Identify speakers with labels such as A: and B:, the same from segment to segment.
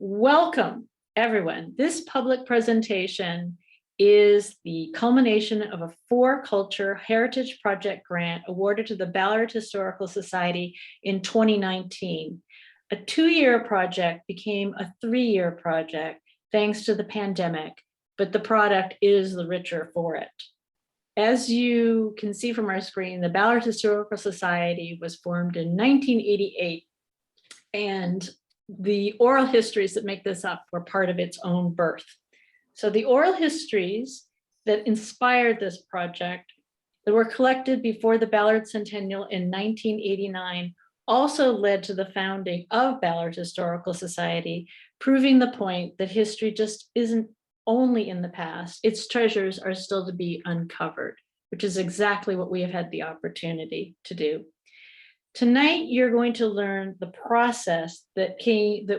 A: Welcome, everyone. This public presentation is the culmination of a 4-culture heritage project grant awarded to the Ballards Historical Society in 2019. A 2-year project became a 3-year project thanks to the pandemic, but the product is the richer for it. As you can see from our screen, the Ballards Historical Society was formed in 1988, and the oral histories that make this up were part of its own birth. So the oral histories that inspired this project that were collected before the Ballard Centennial in 1989 also led to the founding of Ballards Historical Society, proving the point that history just isn't only in the past, its treasures are still to be uncovered, which is exactly what we have had the opportunity to do. Tonight, you're going to learn the process that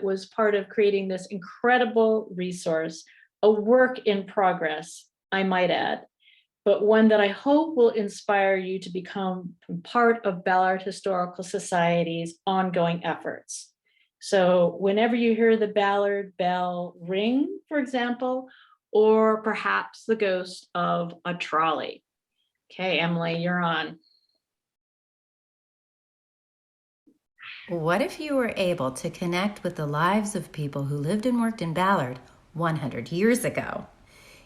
A: was part of creating this incredible resource, a work in progress, I might add, but one that I hope will inspire you to become part of Ballard Historical Society's ongoing efforts. So whenever you hear the Ballard bell ring, for example, or perhaps the ghost of a trolley. Okay, Emily, you're on.
B: What if you were able to connect with the lives of people who lived and worked in Ballard 100 years ago?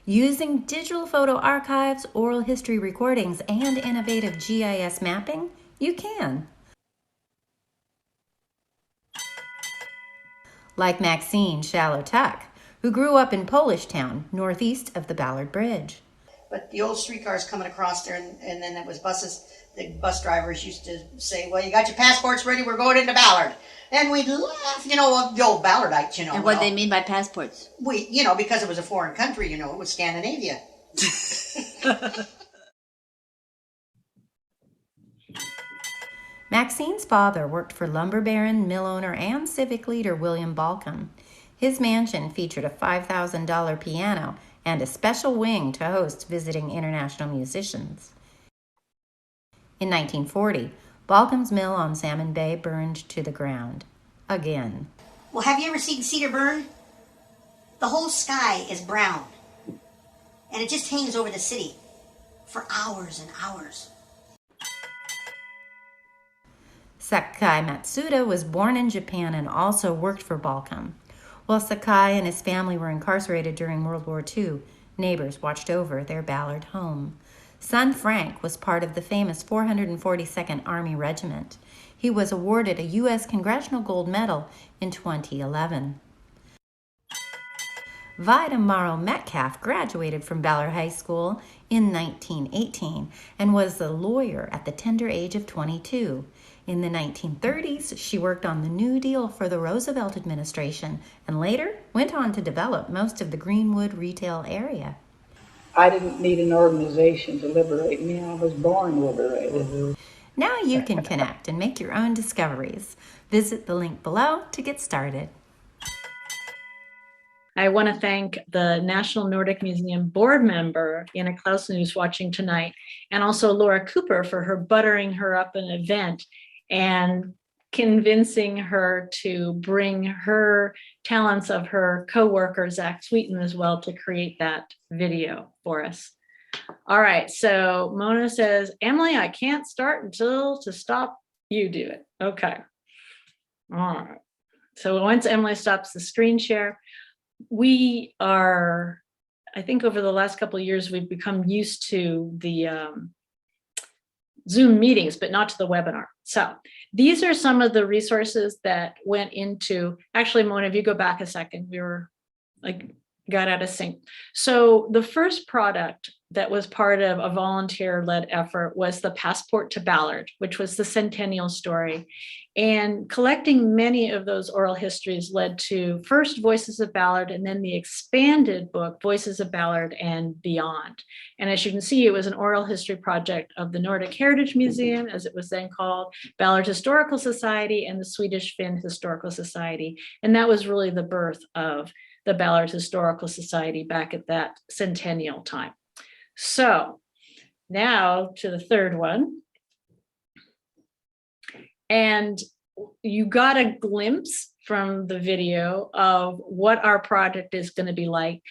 B: Using digital photo archives, oral history recordings, and innovative GIS mapping, you can. Like Maxine Shallow-Tuck, who grew up in Polish Town, northeast of the Ballard Bridge.
C: But the old streetcars coming across there, and then it was buses. The bus drivers used to say, well, you got your passports ready, we're going into Ballard. And we'd laugh, the old Ballardites,
D: And what they mean by passports?
C: Because it was a foreign country, it was Scandinavia.
B: Maxine's father worked for lumber baron, mill owner, and civic leader William Balcom. His mansion featured a $5,000 piano and a special wing to host visiting international musicians. In 1940, Balcom's mill on Salmon Bay burned to the ground. Again.
C: Well, have you ever seen cedar burn? The whole sky is brown. And it just hangs over the city for hours and hours.
B: Sakai Matsuda was born in Japan and also worked for Balcom. While Sakai and his family were incarcerated during World War II, neighbors watched over their Ballard home. Son Frank was part of the famous 442nd Army Regiment. He was awarded a U.S. Congressional Gold Medal in 2011. Vita Metcalf graduated from Ballard High School in 1918 and was a lawyer at the tender age of 22. In the 1930s, she worked on the New Deal for the Roosevelt administration and later went on to develop most of the Greenwood retail area.
E: I didn't need an organization to liberate me. I was born liberated.
B: Now you can connect and make your own discoveries. Visit the link below to get started.
A: I want to thank the National Nordic Museum board member, Anna Clausen, who's watching tonight, and also Laura Cooper for her buttering her up an event and convincing her to bring her talents of her co-worker, Zach Sweeten, as well to create that video for us. All right, so Mona says, Emily, I can't start until to stop you do it. Okay. All right. So once Emily stops the screen share, we are, I think over the last couple of years, we've become used to the Zoom meetings, but not to the webinar. So these are some of the resources that went into, actually, Mona, if you go back a second, we were got out of sync. So the first product that was part of a volunteer-led effort was the Passport to Ballard, which was the centennial story. And collecting many of those oral histories led to first Voices of Ballard and then the expanded book, Voices of Ballard and Beyond. And as you can see, it was an oral history project of the Nordic Heritage Museum, as it was then called, Ballard Historical Society, and the Swedish Finn Historical Society. And that was really the birth of the Ballards Historical Society back at that centennial time. So now to the third one. And you got a glimpse from the video of what our project is going to be like,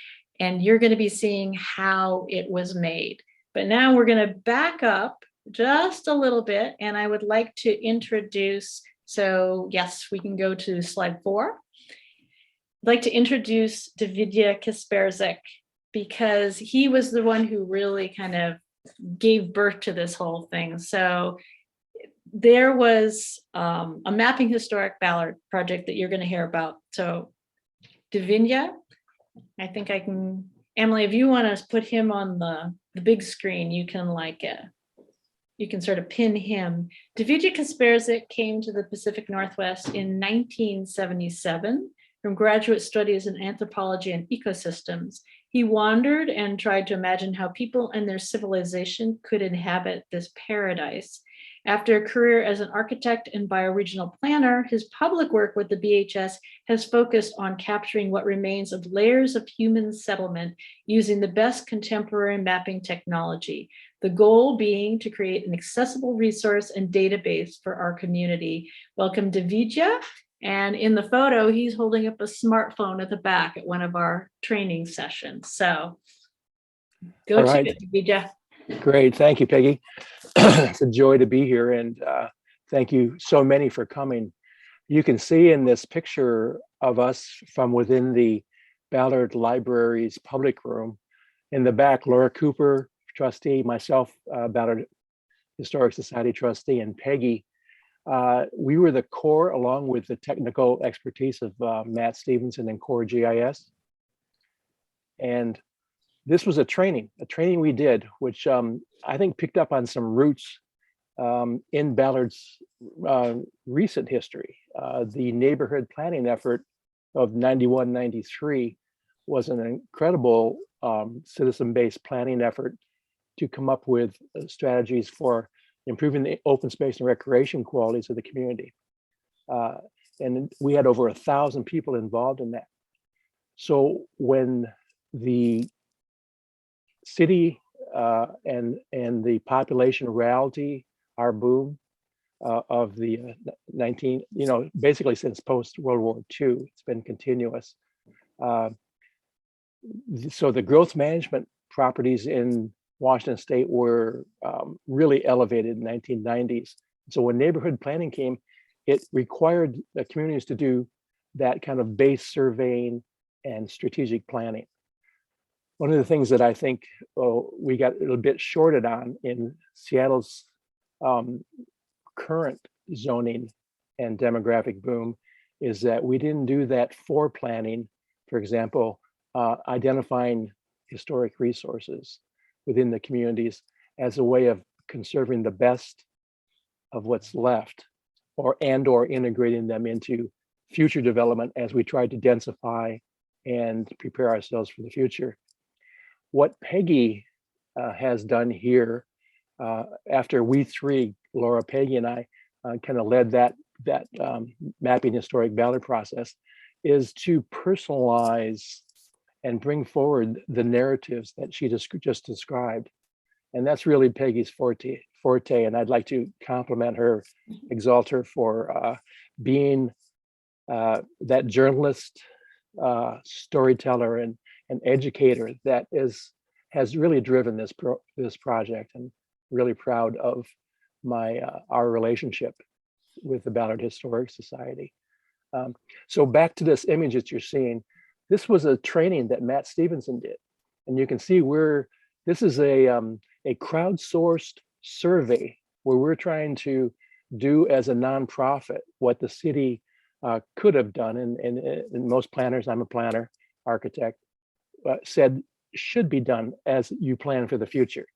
A: and you're going to be seeing how it was made. But now we're going to back up just a little bit, and I would like to introduce, so yes, we can go to slide 4. I'd like to introduce Davidya Kasperzyk, because he was the one who really kind of gave birth to this whole thing. So there was a mapping historic Ballard project that you're going to hear about. So Davidya, I think I can, Emily, if you want to put him on the big screen, you can you can sort of pin him. Davidya Kasperzyk came to the Pacific Northwest in 1977 from graduate studies in anthropology and ecosystems. He wandered and tried to imagine how people and their civilization could inhabit this paradise. After a career as an architect and bioregional planner, his public work with the BHS has focused on capturing what remains of layers of human settlement using the best contemporary mapping technology. The goal being to create an accessible resource and database for our community. Welcome, Davidya. And in the photo, he's holding up a smartphone at the back at one of our training sessions. So go to it, Davidya.
F: Great, thank you, Peggy. It's a joy to be here, and thank you so many for coming. You can see in this picture of us from within the Ballard Library's public room. In the back, Laura Cooper, trustee, myself, Ballard Historic Society trustee, and Peggy. We were the core, along with the technical expertise of Matt Stevenson and Core GIS. And this was a training we did, which I think picked up on some roots in Ballard's recent history. The neighborhood planning effort of 91, 93 was an incredible citizen-based planning effort to come up with strategies for improving the open space and recreation qualities of the community. And we had over 1,000 people involved in that. So when the city and the population reality, our boom of the 19, basically since post World War II, it's been continuous. So the growth management properties in Washington State were really elevated in the 1990s. So when neighborhood planning came, it required the communities to do that kind of base surveying and strategic planning. One of the things that I think we got a little bit shorted on in Seattle's current zoning and demographic boom is that we didn't do that for planning. For example, identifying historic resources within the communities as a way of conserving the best of what's left, or integrating them into future development as we try to densify and prepare ourselves for the future. What Peggy has done here, after we three, Laura, Peggy, and I, kind of led that mapping historic Ballard process, is to personalize and bring forward the narratives that she just described. And that's really Peggy's forte. And I'd like to compliment her, exalt her for being that journalist, storyteller, and educator that has really driven this project, and really proud of our relationship with the Ballard Historic Society. So back to this image that you're seeing. This was a training that Matt Stevenson did, and you can see this is a crowdsourced survey where we're trying to do as a nonprofit what the city could have done, and most planners, I'm a planner, architect, said should be done as you plan for the future.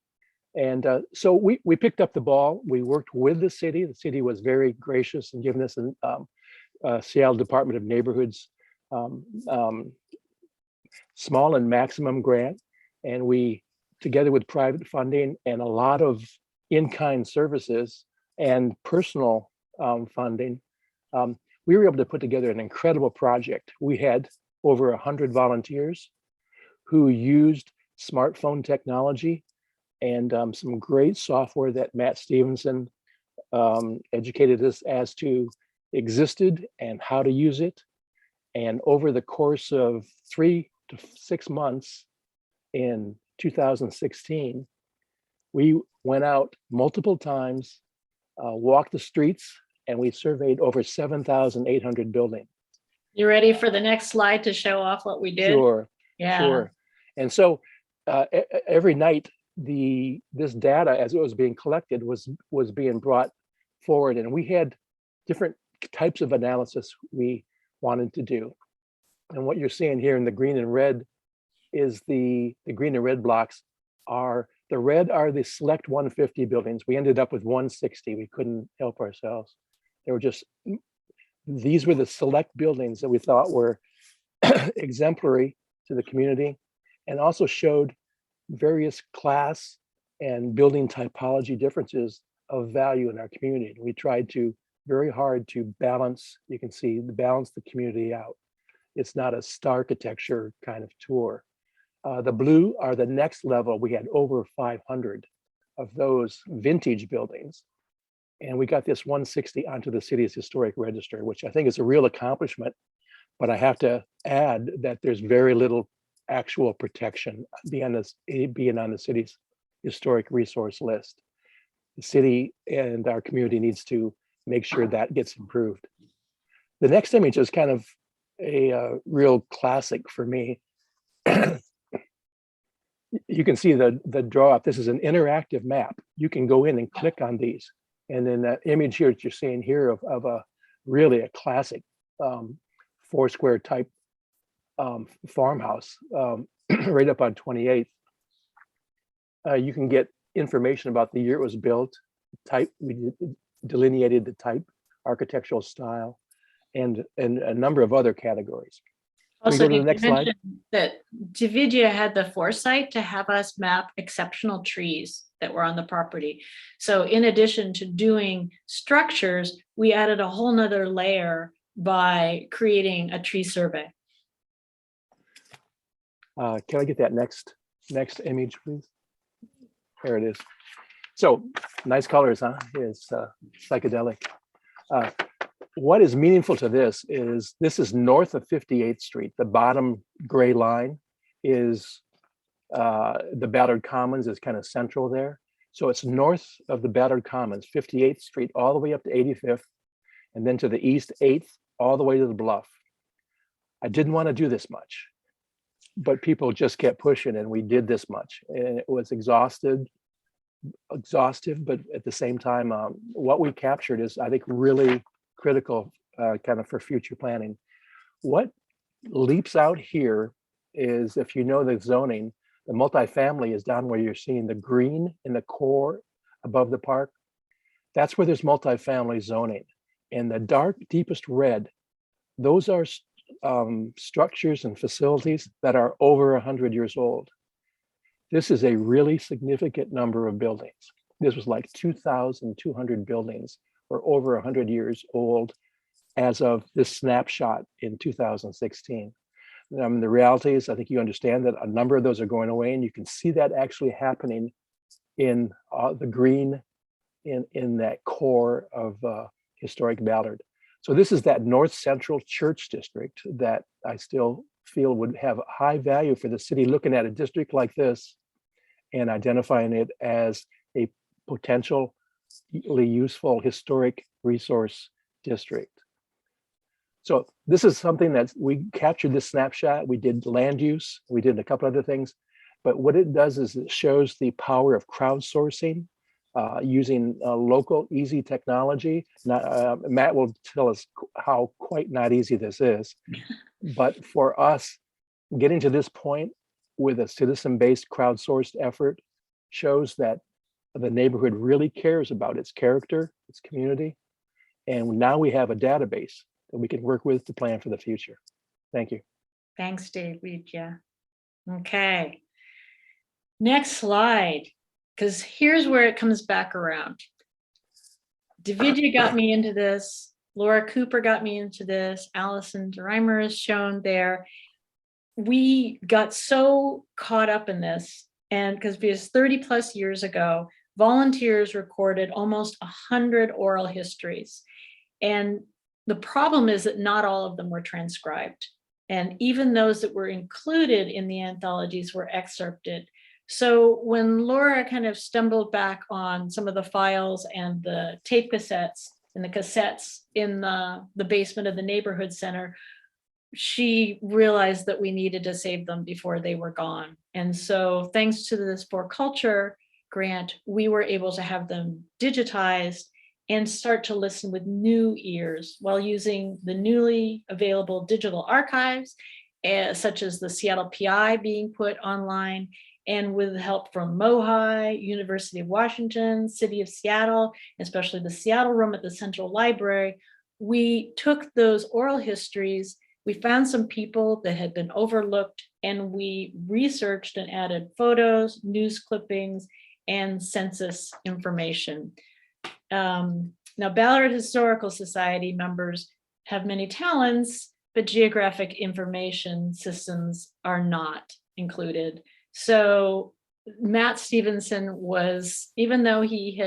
F: And so we picked up the ball. We worked with the city. The city was very gracious in giving us a Seattle Department of Neighborhoods small and maximum grant. And we, together with private funding and a lot of in-kind services and personal funding, we were able to put together an incredible project. We had over 100 volunteers who used smartphone technology and some great software that Matt Stevenson educated us as to existed and how to use it. And over the course of 3 to 6 months in 2016, we went out multiple times, walked the streets, and we surveyed over 7,800 buildings.
A: You ready for the next slide to show off what we did?
F: Sure,
A: Yeah.
F: sure. And so every night, this data, as it was being collected, was being brought forward, and we had different types of analysis we wanted to do. And what you're seeing here in the green and red is the green and red blocks are, the red are the select 150 buildings. We ended up with 160. We couldn't help ourselves. They were just, these were the select buildings that we thought were exemplary to the community and also showed various class and building typology differences of value in our community. We tried to very hard to balance, you can see, balance the community out. It's not a star architecture kind of tour. The blue are the next level. We had over 500 of those vintage buildings. And we got this 160 onto the city's historic register, which I think is a real accomplishment. But I have to add that there's very little actual protection beyond being on the city's historic resource list. The city and our community needs to make sure that gets improved. The next image is kind of a real classic for me. You can see the draw up. This is an interactive map. You can go in and click on these. And then that image here that you're seeing here of a really a classic 4-square type farmhouse right up on 28th. You can get information about the year it was built, type, we delineated the type, architectural style, and a number of other categories.
A: Also,
F: the next slide.
A: That Davidya had the foresight to have us map exceptional trees that were on the property. So in addition to doing structures, we added a whole nother layer by creating a tree survey.
F: Can I get that next image, please? There it is. So nice colors, huh? It's psychedelic. What is meaningful to this is north of 58th Street. The bottom gray line is the Ballard Commons is kind of central there. So it's north of the Ballard Commons, 58th Street, all the way up to 85th, and then to the east, 8th, all the way to the Bluff. I didn't want to do this much, but people just kept pushing, and we did this much. And it was exhaustive, but at the same time, what we captured is, I think, really critical kind of for future planning. What leaps out here is, if you know the zoning, the multifamily is down where you're seeing the green in the core above the park. That's where there's multifamily zoning. And the dark, deepest red, those are structures and facilities that are over 100 years old. This is a really significant number of buildings. This was like 2,200 buildings were over 100 years old as of this snapshot in 2016. The reality is, I think you understand that a number of those are going away, and you can see that actually happening in the green in that core of historic Ballard. So this is that north central church district that I still feel would have high value for the city, looking at a district like this and identifying it as a potentially useful historic resource district. So this is something that we captured this snapshot. We did land use, we did a couple other things, but what it does is it shows the power of crowdsourcing, using local easy technology. Matt will tell us how quite not easy this is, but for us, getting to this point with a citizen-based crowdsourced effort shows that the neighborhood really cares about its character, its community, and now we have a database that we can work with to plan for the future. Thank you.
A: Thanks, Davidya. Okay. Next slide, because here's where it comes back around. Davidya got me into this. Laura Cooper got me into this. Allison Dreimer is shown there. We got so caught up in this, and because 30 plus years ago, volunteers recorded almost 100 oral histories. And the problem is that not all of them were transcribed. And even those that were included in the anthologies were excerpted. So when Laura kind of stumbled back on some of the files and the tape cassettes and the cassettes in the basement of the neighborhood center, she realized that we needed to save them before they were gone. And so thanks to this For Culture grant, we were able to have them digitized and start to listen with new ears while using the newly available digital archives, such as the Seattle PI being put online, and with help from MOHI, University of Washington, City of Seattle, especially the Seattle room at the Central Library. We took those oral histories, we found some people that had been overlooked, and we researched and added photos, news clippings, and census information. Now, Ballard Historical Society members have many talents, but geographic information systems are not included. So Matt Stevenson was, even though he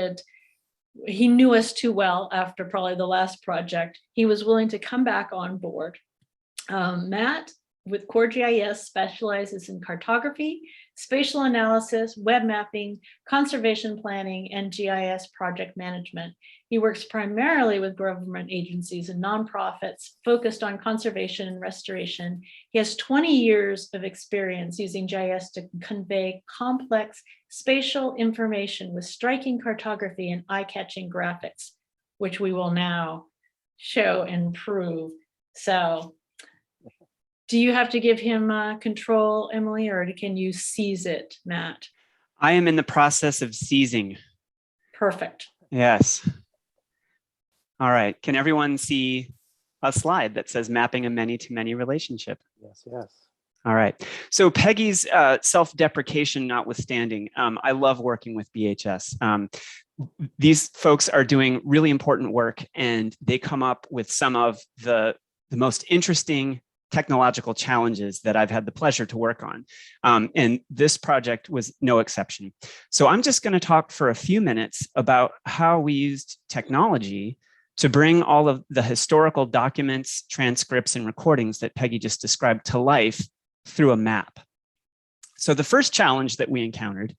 A: knew us too well after probably the last project, he was willing to come back on board. Matt, with CoreGIS, specializes in cartography, spatial analysis, web mapping, conservation planning, and GIS project management. He works primarily with government agencies and nonprofits focused on conservation and restoration. He has 20 years of experience using GIS to convey complex spatial information with striking cartography and eye-catching graphics, which we will now show and prove. So, do you have to give him control, Emily, or can you seize it, Matt?
G: I am in the process of seizing.
A: Perfect.
G: Yes. All right. Can everyone see a slide that says mapping a many-to-many relationship?
F: Yes, yes.
G: All right. So Peggy's self-deprecation notwithstanding, I love working with BHS. These folks are doing really important work, and they come up with some of the most interesting technological challenges that I've had the pleasure to work on. And this project was no exception. So I'm just going to talk for a few minutes about how we used technology to bring all of the historical documents, transcripts, and recordings that Peggy just described to life through a map. So the first challenge that we encountered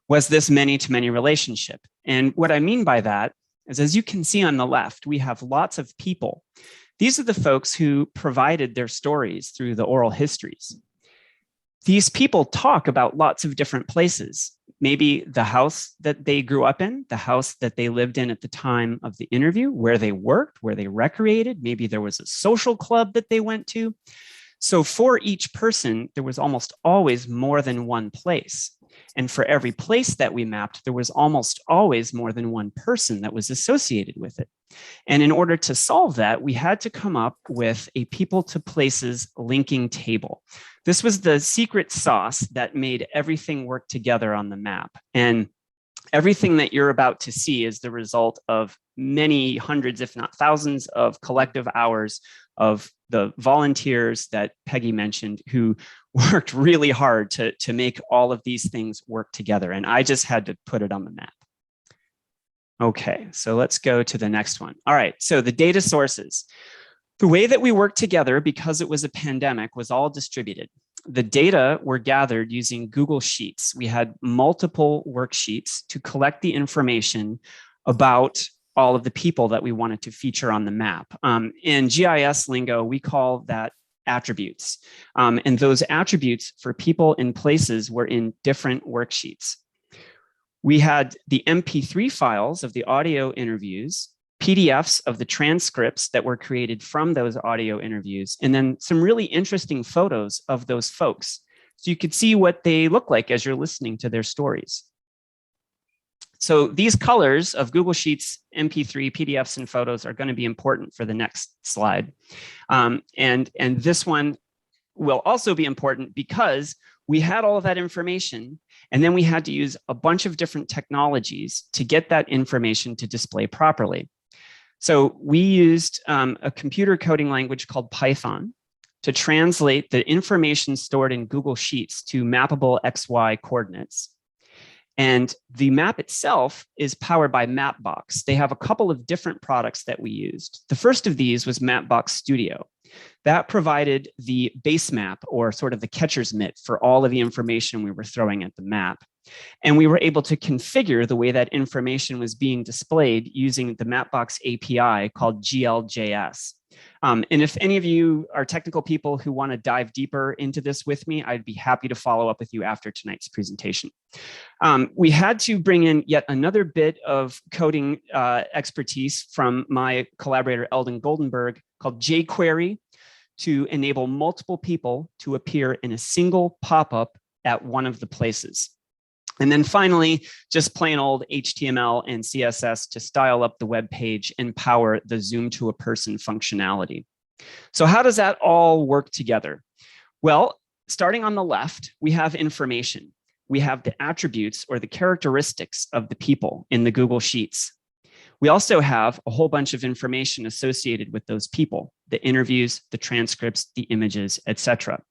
G: was this many-to-many relationship. And what I mean by that is, as you can see on the left, we have lots of people. These are the folks who provided their stories through the oral histories. These people talk about lots of different places. Maybe the house that they grew up in, the house that they lived in at the time of the interview, where they worked, where they recreated. Maybe there was a social club that they went to. So for each person, there was almost always more than one place. And for every place that we mapped, there was almost always more than one person that was associated with it. And in order to solve that, we had to come up with a people to places linking table. This was the secret sauce that made everything work together on the map. And everything that you're about to see is the result of many hundreds, if not thousands, of collective hours of the volunteers that Peggy mentioned, who worked really hard to make all of these things work together. And I just had to put it on the map. Okay, so let's go to the next one. All right, so the data sources. The way that we worked together, because it was a pandemic, was all distributed. The data were gathered using Google Sheets. We had multiple worksheets to collect the information about all of the people that we wanted to feature on the map. In GIS lingo, we call that attributes. And those attributes for people and places were in different worksheets. We had the MP3 files of the audio interviews, PDFs of the transcripts that were created from those audio interviews, and then some really interesting photos of those folks. So you could see what they look like as you're listening to their stories. So these colors of Google Sheets, MP3, PDFs, and photos are going to be important for the next slide. And this one will also be important because we had all of that information, and then we had to use a bunch of different technologies to get that information to display properly. So we used a computer coding language called Python to translate the information stored in Google Sheets to mappable XY coordinates. And the map itself is powered by Mapbox. They have a couple of different products that we used. The first of these was Mapbox Studio. That provided the base map, or sort of the catcher's mitt, for all of the information we were throwing at the map. And we were able to configure the way that information was being displayed using the Mapbox API called GLJS. And if any of you are technical people who want to dive deeper into this with me, I'd be happy to follow up with you after tonight's presentation. We had to bring in yet another bit of coding expertise from my collaborator, Eldon Goldenberg, called jQuery, to enable multiple people to appear in a single pop-up at one of the places. And then finally, just plain old HTML and CSS to style up the web page and power the zoom to a person functionality. So how does that all work together? Well, starting on the left, we have information. We have the attributes or the characteristics of the people in the Google Sheets. We also have a whole bunch of information associated with those people, the interviews, the transcripts, the images, etc.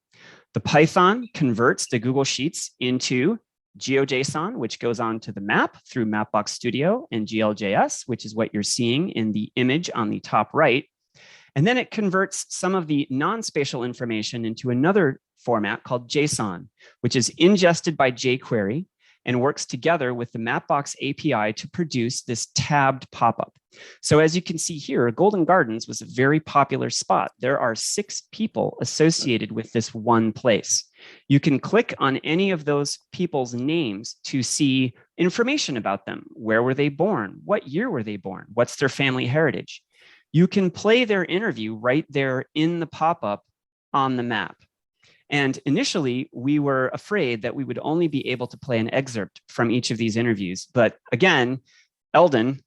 G: The Python converts the Google Sheets into GeoJSON, which goes on to the map through Mapbox Studio, and GLJS, which is what you're seeing in the image on the top right. And then it converts some of the non-spatial information into another format called JSON, which is ingested by jQuery and works together with the Mapbox API to produce this tabbed pop-up. So as you can see here, Golden Gardens was a very popular spot. There are 6 people associated with this one place. You can click on any of those people's names to see information about them. Where were they born? What year were they born? What's their family heritage? You can play their interview right there in the pop-up on the map. And initially, we were afraid that we would only be able to play an excerpt from each of these interviews. But again, Eldon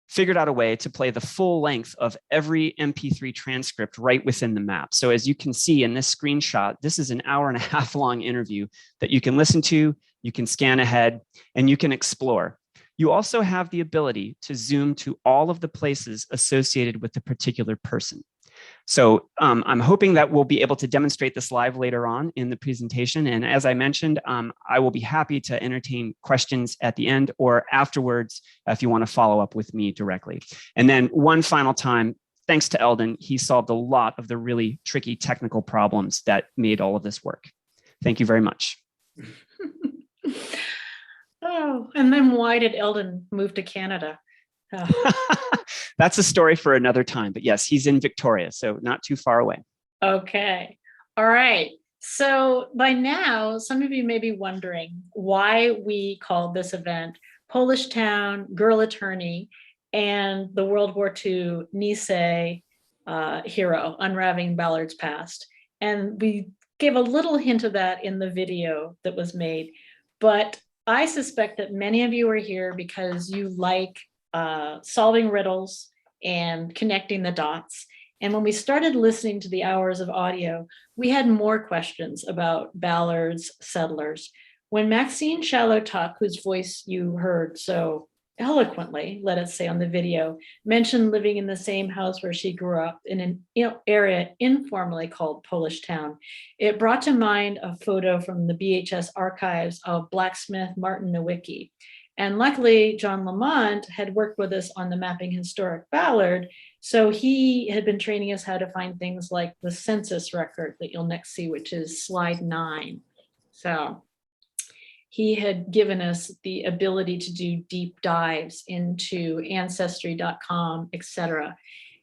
G: figured out a way to play the full length of every MP3 transcript right within the map. So as you can see in this screenshot, this is an 1.5 hour long interview that you can listen to, you can scan ahead, and you can explore. You also have the ability to zoom to all of the places associated with the particular person. So I'm hoping that we'll be able to demonstrate this live later on in the presentation. And as I mentioned, I will be happy to entertain questions at the end or afterwards if you want to follow up with me directly. And then one final time, thanks to Eldon, he solved a lot of the really tricky technical problems that made all of this work. Thank you very much.
A: Oh, and then why did Eldon move to Canada? Oh.
G: That's a story for another time, but yes, he's in Victoria, so not too far away.
A: Okay. All right. So by now, some of you may be wondering why we called this event Polish Town, Girl Attorney, and the World War II Nisei hero, Unraveling Ballards Past. And we gave a little hint of that in the video that was made, but I suspect that many of you are here because you like solving riddles and connecting the dots. And when we started listening to the hours of audio, we had more questions about Ballard's settlers. When Maxine Shallow-Tuck, whose voice you heard so eloquently, let us say on the video, mentioned living in the same house where she grew up in an area informally called Polish Town, it brought to mind a photo from the BHS archives of blacksmith Martin Nowicki. And luckily, John LaMont had worked with us on the Mapping Historic Ballard, so he had been training us how to find things like the census record that you'll next see, which is slide 9. So he had given us the ability to do deep dives into ancestry.com, etc.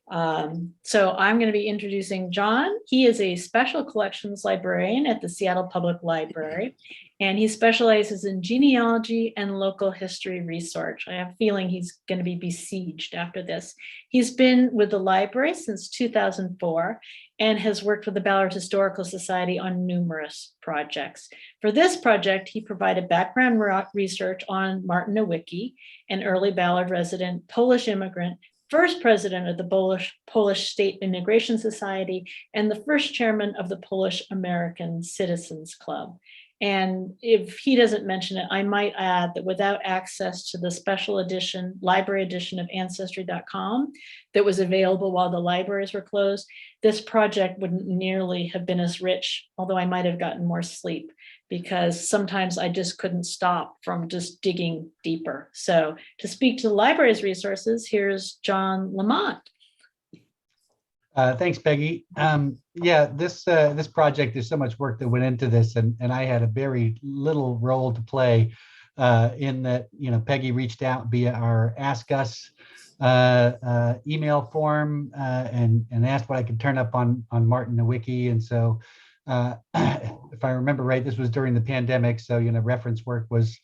A: So I'm going to be introducing John. He is a special collections librarian at the Seattle Public Library, and he specializes in genealogy and local history research. I have a feeling he's going to be besieged after this. He's been with the library since 2004 and has worked with the Ballard Historical Society on numerous projects. For this project, he provided background research on Martin Nowicki, an early Ballard resident, Polish immigrant, first president of the Polish State Immigration Society, and the first chairman of the Polish American Citizens Club. And if he doesn't mention it, I might add that without access to the special edition, library edition of ancestry.com that was available while the libraries were closed, this project wouldn't nearly have been as rich, although I might have gotten more sleep, because sometimes I just couldn't stop from just digging deeper. So to speak to the library's resources, here's John LaMont.
H: Thanks, Peggy. Yeah, this project, there's so much work that went into this, and I had a very little role to play in that. Peggy reached out via our Ask Us email form and asked what I could turn up on Martin Nowicki, and so if I remember right, this was during the pandemic, so reference work was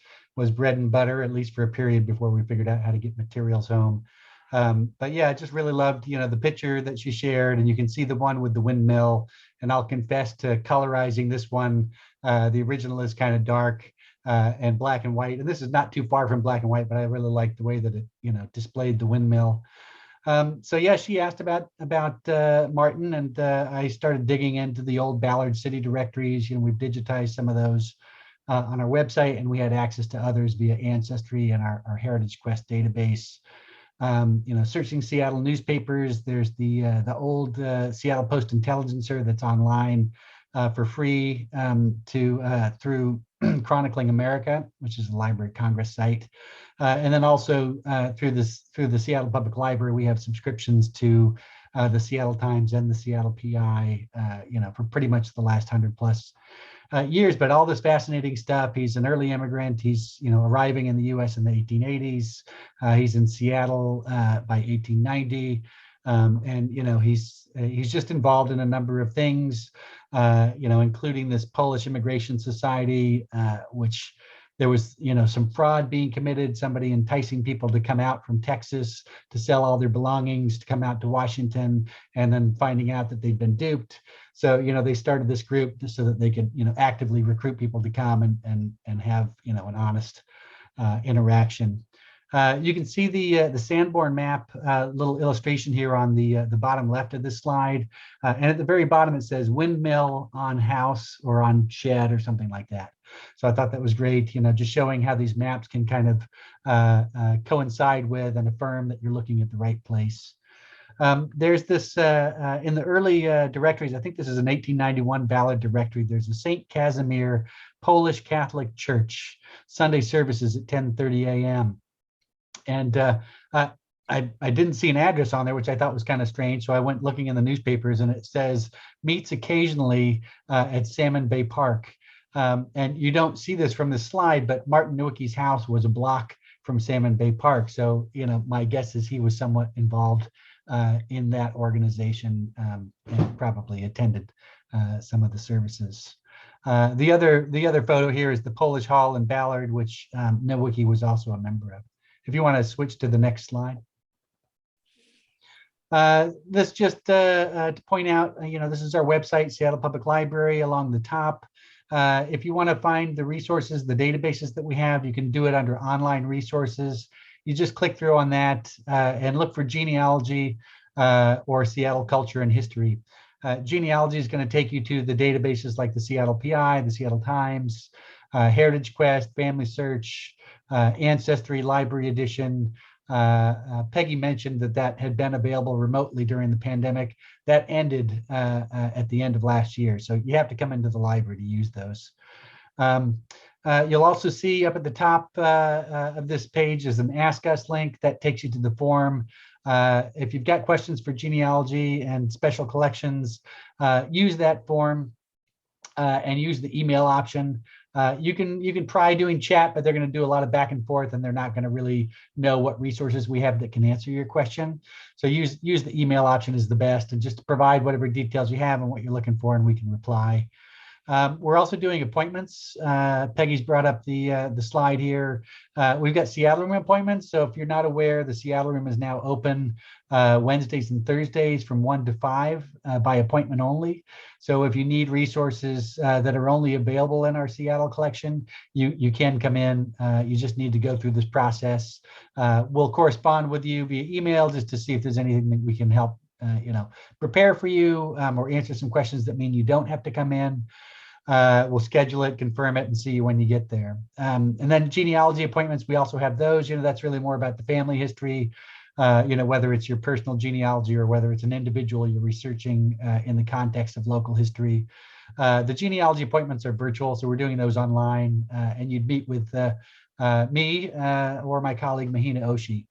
H: bread and butter, at least for a period before we figured out how to get materials home. But yeah, I just really loved, the picture that she shared, and you can see the one with the windmill, and I'll confess to colorizing this one. The original is kind of dark and black and white, and this is not too far from black and white, but I really liked the way that it, displayed the windmill. So yeah, she asked about Martin, and I started digging into the old Ballard city directories. We've digitized some of those on our website, and we had access to others via Ancestry and our Heritage Quest database. Searching Seattle newspapers, there's the old Seattle Post Intelligencer that's online for free through Chronicling America, which is the Library of Congress site. And then also through the Seattle Public Library, we have subscriptions to the Seattle Times and the Seattle PI, for pretty much the last 100+ years. But all this fascinating stuff. He's an early immigrant. He's arriving in the U.S. in the 1880s. He's in Seattle by 1890, and he's just involved in a number of things, including this Polish Immigration Society, which there was some fraud being committed, somebody enticing people to come out from Texas to sell all their belongings, to come out to Washington, and then finding out that they'd been duped. So they started this group so that they could actively recruit people to come and have an honest interaction. You can see the Sanborn map, little illustration here on the bottom left of this slide, and at the very bottom it says windmill on house or on shed or something like that. So I thought that was great, just showing how these maps can kind of coincide with and affirm that you're looking at the right place. There's this in the early directories. I think this is an 1891 Ballard directory. There's a St. Casimir Polish Catholic Church, Sunday services at 10:30 a.m. And I didn't see an address on there, which I thought was kind of strange. So I went looking in the newspapers, and it says meets occasionally at Salmon Bay Park. And you don't see this from this slide, but Martin Nowicki's house was a block from Salmon Bay Park. So, my guess is he was somewhat involved in that organization and probably attended some of the services. The other photo here is the Polish Hall in Ballard, which Nowicki was also a member of. If you want to switch to the next slide. This just to point out, this is our website, Seattle Public Library, along the top. If you want to find the resources, the databases that we have, you can do it under online resources. You just click through on that and look for genealogy or Seattle culture and history. Genealogy is going to take you to the databases like the Seattle PI, the Seattle Times, Heritage Quest, Family Search, Ancestry, Library Edition. Peggy mentioned that had been available remotely during the pandemic. That ended at the end of last year. So you have to come into the library to use those. You'll also see up at the top of this page is an Ask Us link that takes you to the form. If you've got questions for genealogy and special collections, use that form and use the email option. You can try doing chat, but they're going to do a lot of back and forth, and they're not going to really know what resources we have that can answer your question. So use the email option is the best, and just provide whatever details you have and what you're looking for, and we can reply. We're also doing appointments. Peggy's brought up the slide here. We've got Seattle room appointments. So if you're not aware, the Seattle room is now open Wednesdays and Thursdays from 1 to 5 by appointment only. So if you need resources that are only available in our Seattle collection, you can come in. You just need to go through this process. We'll correspond with you via email just to see if there's anything that we can help prepare for you or answer some questions that mean you don't have to come in. We'll schedule it, confirm it, and see you when you get there. And then genealogy appointments, we also have those. That's really more about the family history, whether it's your personal genealogy or whether it's an individual you're researching in the context of local history. The genealogy appointments are virtual, so we're doing those online, and you'd meet with me or my colleague Mahina Oshie.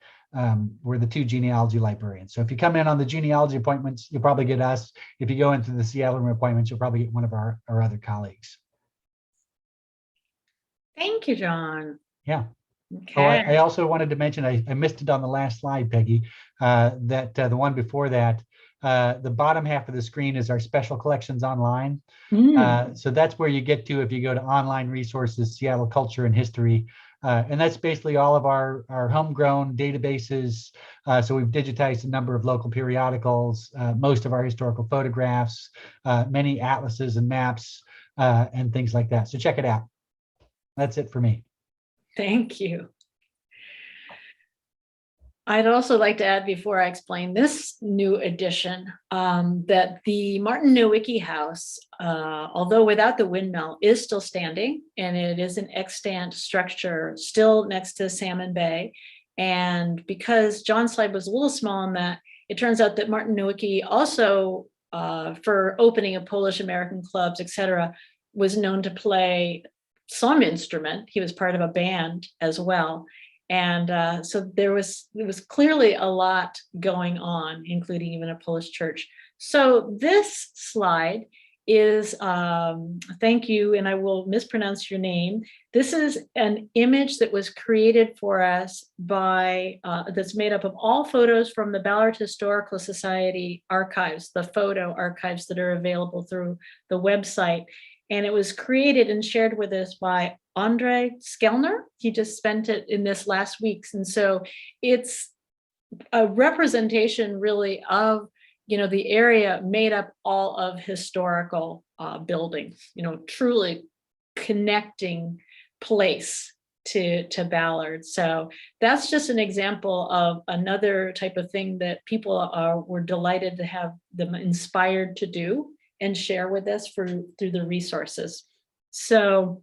H: We're the two genealogy librarians. So if you come in on the genealogy appointments, you'll probably get us. If you go into the Seattle room appointments, you'll probably get one of our other colleagues.
A: Thank you, John.
H: Yeah.
A: Okay.
H: Oh, I also wanted to mention, I missed it on the last slide, Peggy, that the one before that, the bottom half of the screen is our special collections online. So that's where you get to if you go to online resources, Seattle Culture and History. And that's basically all of our homegrown databases. So we've digitized a number of local periodicals, most of our historical photographs, many atlases and maps, and things like that. So check it out. That's it for me.
A: Thank you. I'd also like to add, before I explain this new addition, that the Martin Nowicki house, although without the windmill, is still standing, and it is an extant structure still next to Salmon Bay. And because John's slide was a little small on that, it turns out that Martin Nowicki also, for opening of Polish American clubs, etc., was known to play some instrument. He was part of a band as well. And so there was clearly a lot going on, including even a Polish church. So this slide is, thank you, and I will mispronounce your name. This is an image that was created for us by, that's made up of all photos from the Ballard Historical Society archives, the photo archives that are available through the website. And it was created and shared with us by Andre Skelner. He just spent it in this last week. And so it's a representation really of, the area made up all of historical buildings, truly connecting place to Ballard. So that's just an example of another type of thing that people were delighted to have them inspired to do and share with us through the resources. So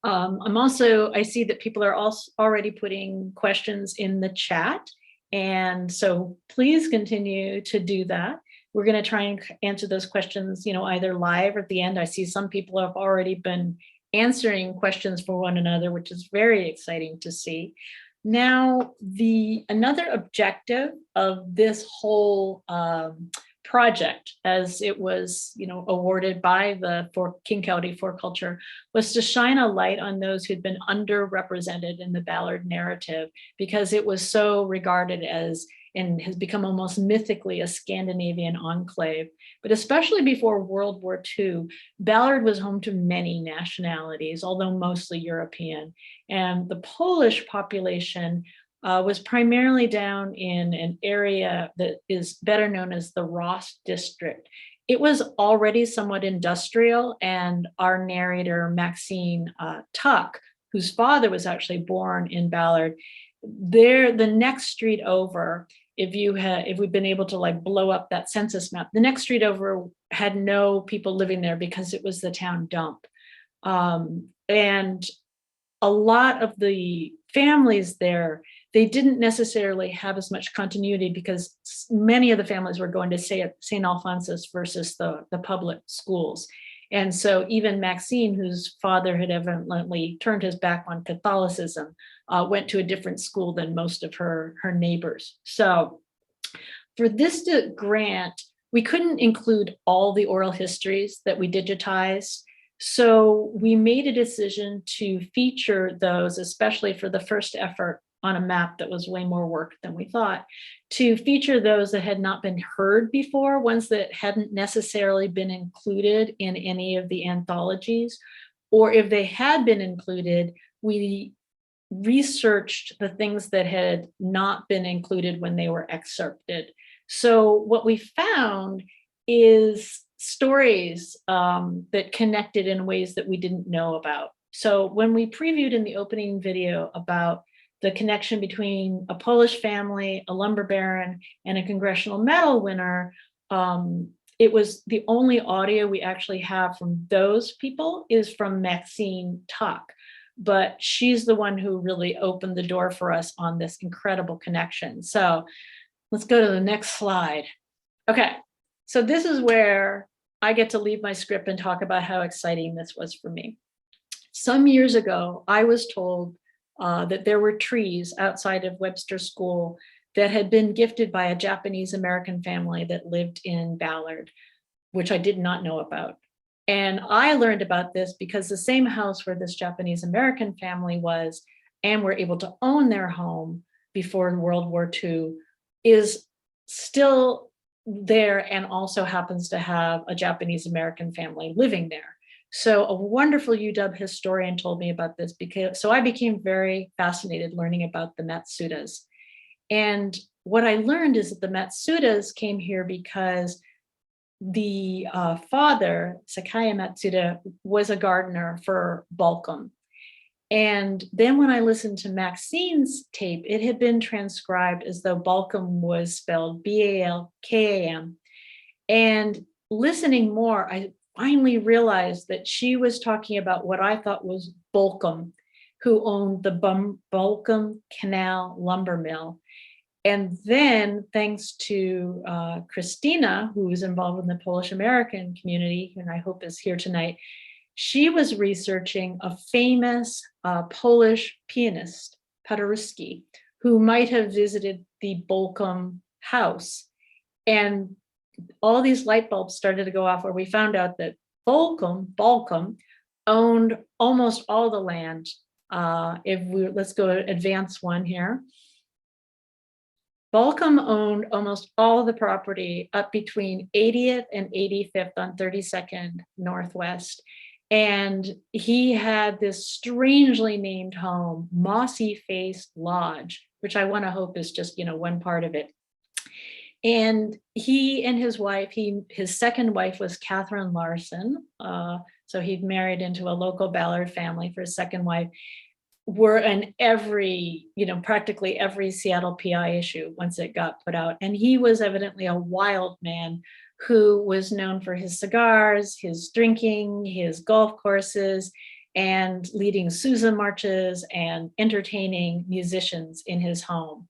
A: I see that people are also already putting questions in the chat. And so please continue to do that. We're going to try and answer those questions, either live or at the end. I see some people have already been answering questions for one another, which is very exciting to see. Now, another objective of this whole project, as it was, awarded by the King County for Culture, was to shine a light on those who'd been underrepresented in the Ballard narrative, because it was so regarded as, and has become almost mythically, a Scandinavian enclave. But especially before World War II, Ballard was home to many nationalities, although mostly European. And the Polish population was primarily down in an area that is better known as the Ross district. It was already somewhat industrial, and our narrator, Maxine Tuck, whose father was actually born in Ballard, the next street over, if we've been able to blow up that census map, the next street over had no people living there because it was the town dump. And a lot of the families there, they didn't necessarily have as much continuity because many of the families were going to St. Alphonsus versus the public schools. And so even Maxine, whose father had evidently turned his back on Catholicism, went to a different school than most of her neighbors. So for this grant, we couldn't include all the oral histories that we digitized. So we made a decision to feature those, especially for the first effort on a map that was way more work than we thought, to feature those that had not been heard before, ones that hadn't necessarily been included in any of the anthologies, or if they had been included, we researched the things that had not been included when they were excerpted. So what we found is stories that connected in ways that we didn't know about. So when we previewed in the opening video about the connection between a Polish family, a lumber baron, and a congressional medal winner, it was the only audio we actually have from those people is from Maxine Tuck, but she's the one who really opened the door for us on this incredible connection. So let's go to the next slide. Okay, so this is where I get to leave my script and talk about how exciting this was for me. Some years ago, I was told that there were trees outside of Webster School that had been gifted by a Japanese American family that lived in Ballard, which I did not know about. And I learned about this because the same house where this Japanese American family was and were able to own their home before World War II is still there and also happens to have a Japanese American family living there. So a wonderful UW historian told me about this so I became very fascinated learning about the Matsudas. And what I learned is that the Matsudas came here because the father, Sakaya Matsuda, was a gardener for Balcom. And then when I listened to Maxine's tape, it had been transcribed as though Balcom was spelled Balkam. And listening more, I finally realized that she was talking about what I thought was Balcom, who owned the Balcom Canal lumber mill. And then thanks to Christina, who was involved in the Polish American community, and I hope is here tonight, she was researching a famous Polish pianist, Paderewski, who might have visited the Balcom house. And all these light bulbs started to go off where we found out that Balcom owned almost all the land. Let's go to advance one here. Balcom owned almost all the property up between 80th and 85th on 32nd Northwest. And he had this strangely named home, Mossy Face Lodge, which I want to hope is just, one part of it. And he and his wife, his second wife was Catherine Larson. So he'd married into a local Ballard family for his second wife, were in practically every Seattle PI issue once it got put out. And he was evidently a wild man who was known for his cigars, his drinking, his golf courses, and leading Sousa marches and entertaining musicians in his home.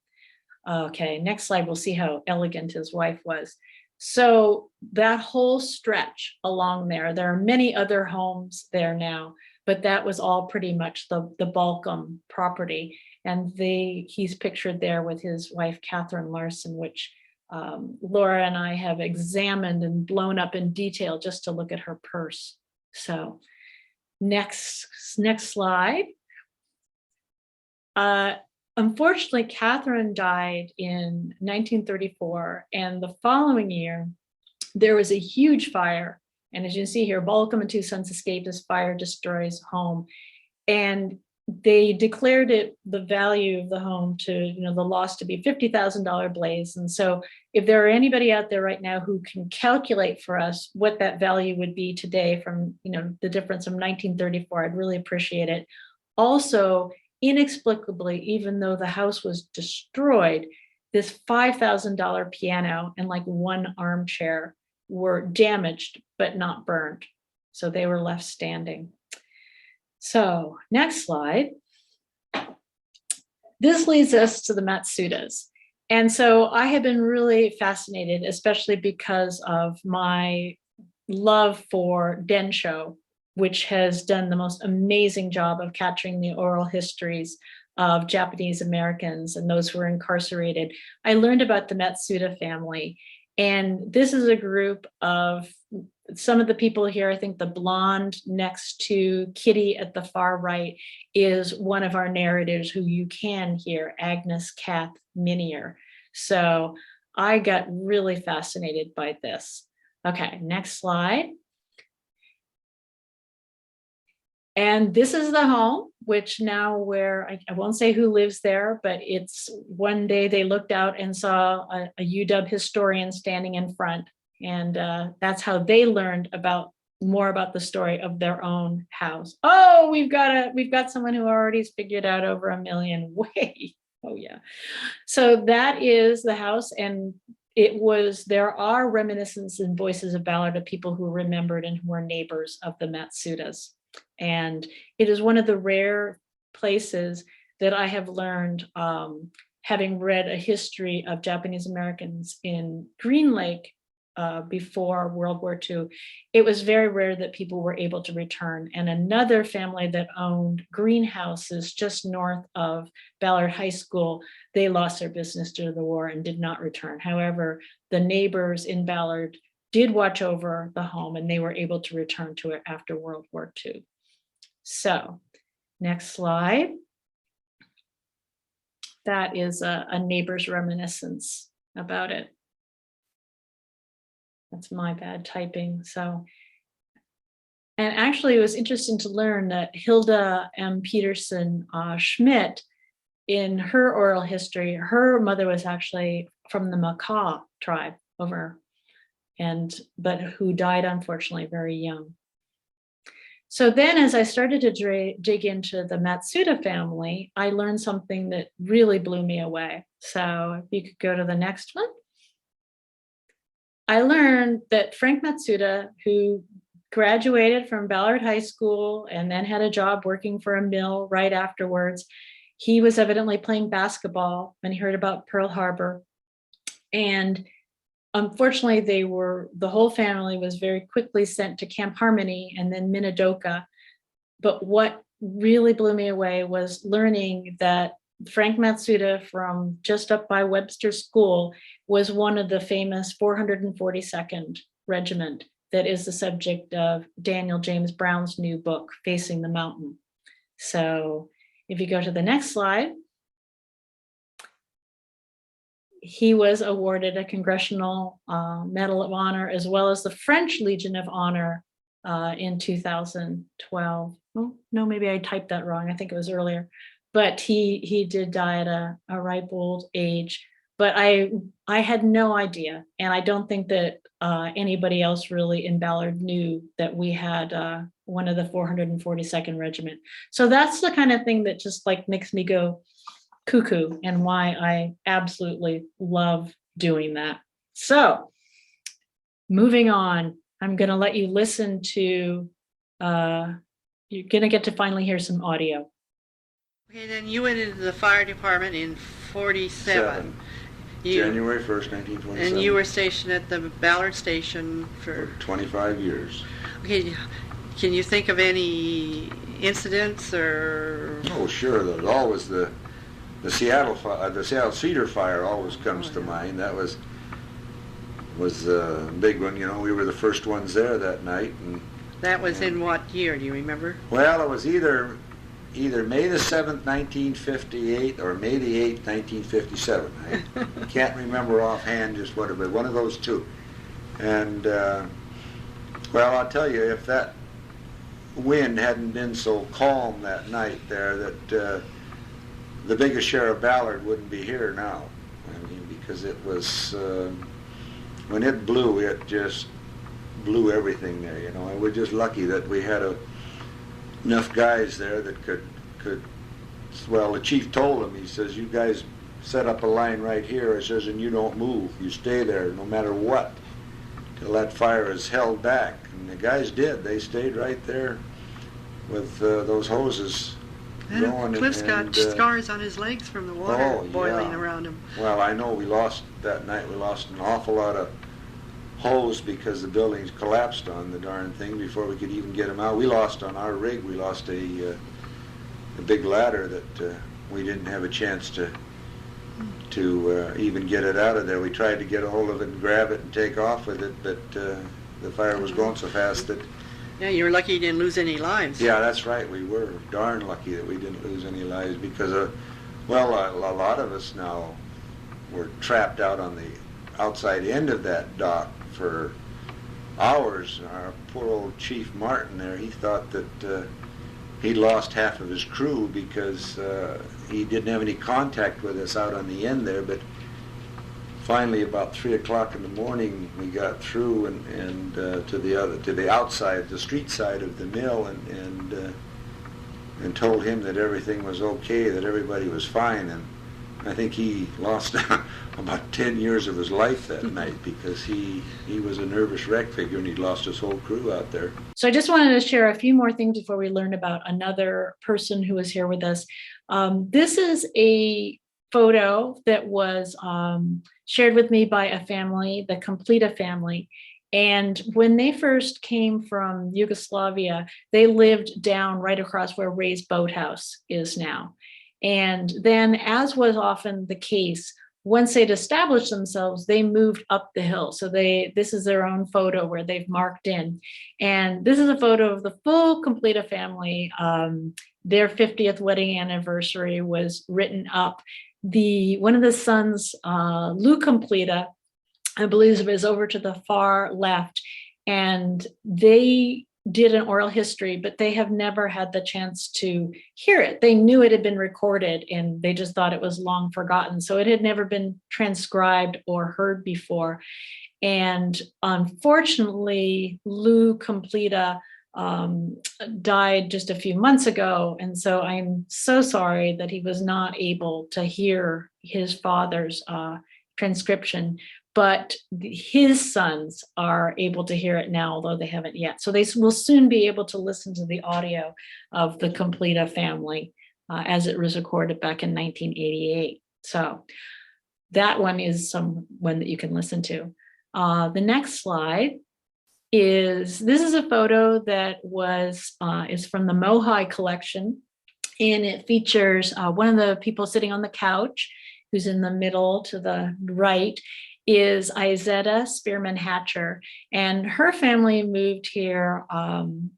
A: Okay, next slide, we'll see how elegant his wife was. So that whole stretch along there are many other homes there now, but that was all pretty much the Balcom property. And he's pictured there with his wife, Catherine Larson, which Laura and I have examined and blown up in detail just to look at her purse. So next slide. Unfortunately, Catherine died in 1934, and the following year, there was a huge fire. And as you can see here, Balcom and two sons escaped as fire destroys home. And they declared the value of the home to, the loss to be $50,000 blaze. And so if there are anybody out there right now who can calculate for us what that value would be today from, the difference of 1934, I'd really appreciate it. Also, inexplicably, even though the house was destroyed, this $5,000 piano and like one armchair were damaged, but not burned. So they were left standing. So next slide. This leads us to the Matsudas. And so I have been really fascinated, especially because of my love for Densho, which has done the most amazing job of capturing the oral histories of Japanese Americans and those who were incarcerated. I learned about the Matsuda family. And this is a group of some of the people here. I think the blonde next to Kitty at the far right is one of our narrators who you can hear, Agnes Kath Minier. So I got really fascinated by this. Okay, next slide. And this is the home, which now where I won't say who lives there, but it's one day they looked out and saw a UW historian standing in front. And that's how they learned more about the story of their own house. Oh, we've got someone who already figured out over 1 million. Wait, oh yeah. So that is the house, and there are reminiscences and voices of Ballard of people who remembered and who were neighbors of the Matsudas. And it is one of the rare places that I have learned, having read a history of Japanese Americans in Green Lake before World War II, it was very rare that people were able to return. And another family that owned greenhouses just north of Ballard High School, they lost their business during the war and did not return. However, the neighbors in Ballard did watch over the home and they were able to return to it after World War II. So, next slide. That is a neighbor's reminiscence about it. That's my bad typing. So, and actually it was interesting to learn that Hilda M. Peterson Schmidt, in her oral history, her mother was actually from the Makah tribe but who died unfortunately very young. So then as I started to dig into the Matsuda family, I learned something that really blew me away. So if you could go to the next one. I learned that Frank Matsuda, who graduated from Ballard High School and then had a job working for a mill right afterwards, he was evidently playing basketball when he heard about Pearl Harbor. And unfortunately, the whole family was very quickly sent to Camp Harmony and then Minidoka. But what really blew me away was learning that Frank Matsuda from just up by Webster School was one of the famous 442nd Regiment that is the subject of Daniel James Brown's new book, Facing the Mountain. So if you go to the next slide, he was awarded a Congressional Medal of Honor as well as the French Legion of Honor in 2012. Oh, no, maybe I typed that wrong. I think it was earlier. But he did die at a ripe old age. But I had no idea, and I don't think that anybody else really in Ballard knew that we had one of the 442nd Regiment. So that's the kind of thing that just like makes me go cuckoo, and why I absolutely love doing that. So moving on, I'm going to let you listen to. You're going to get to finally hear some audio.
I: Okay, then you went into the fire department in 47.
J: January 1st, 1927.
I: And you were stationed at the Ballard station for
J: 25 years.
I: Okay, can you think of any incidents or?
J: Oh, sure. There's always the Seattle Cedar fire always comes to mind. That was a big one. You know, we were the first ones there that night. And
I: that was in what year? Do you remember?
J: Well, it was either May the 7th, 1958, or May the 8th, 1957. I can't remember offhand just what it was. One of those two. And, well, I'll tell you, if that wind hadn't been so calm that night there, that the biggest share of Ballard wouldn't be here now. I mean, because it was, when it blew, it just blew everything there, you know. And we're just lucky that we had enough guys there that could, well, the chief told them, he says, you guys set up a line right here, he says, and you don't move, you stay there no matter what, till that fire is held back. And the guys did, they stayed right there with those hoses going.
I: Cliff's got scars on his legs from the water boiling around him.
J: Well, I know we lost that night, we lost an awful lot of hose because the buildings collapsed on the darn thing before we could even get them out. We lost on our rig, we lost a big ladder that we didn't have a chance to even get it out of there. We tried to get a hold of it and grab it and take off with it, but the fire was going so fast that...
I: Yeah, you were lucky you didn't lose any lives.
J: Yeah, that's right. We were darn lucky that we didn't lose any lives because, well, a lot of us now were trapped out on the outside end of that dock for hours. Our poor old Chief Martin there, he thought that he'd lost half of his crew because he didn't have any contact with us out on the end there, but finally about 3 o'clock in the morning we got through and to the outside, the street side of the mill, and told him that everything was okay, that everybody was fine, and I think he lost about 10 years of his life that night because he was a nervous wreck figure and he'd lost his whole crew out there.
A: So I just wanted to share a few more things before we learn about another person who was here with us. This is a photo that was shared with me by a family, the Completa family. And when they first came from Yugoslavia, they lived down right across where Ray's Boathouse is now. And then, as was often the case, once they'd established themselves, they moved up the hill. So this is their own photo where they've marked in. And this is a photo of the full Completa family. Their 50th wedding anniversary was written up. One of the sons, Lou Completa, I believe, is over to the far left, and they did an oral history, but they have never had the chance to hear it. They knew it had been recorded and they just thought it was long forgotten. So it had never been transcribed or heard before. And unfortunately, Lou Completa died just a few months ago. And so I'm so sorry that he was not able to hear his father's transcription. But his sons are able to hear it now, although they haven't yet. So they will soon be able to listen to the audio of the Completa family as it was recorded back in 1988. So that one is one that you can listen to. The next slide this is a photo that is from the Mohai collection, and it features one of the people sitting on the couch, who's in the middle to the right, is Izetta Spearman Hatcher, and her family moved here in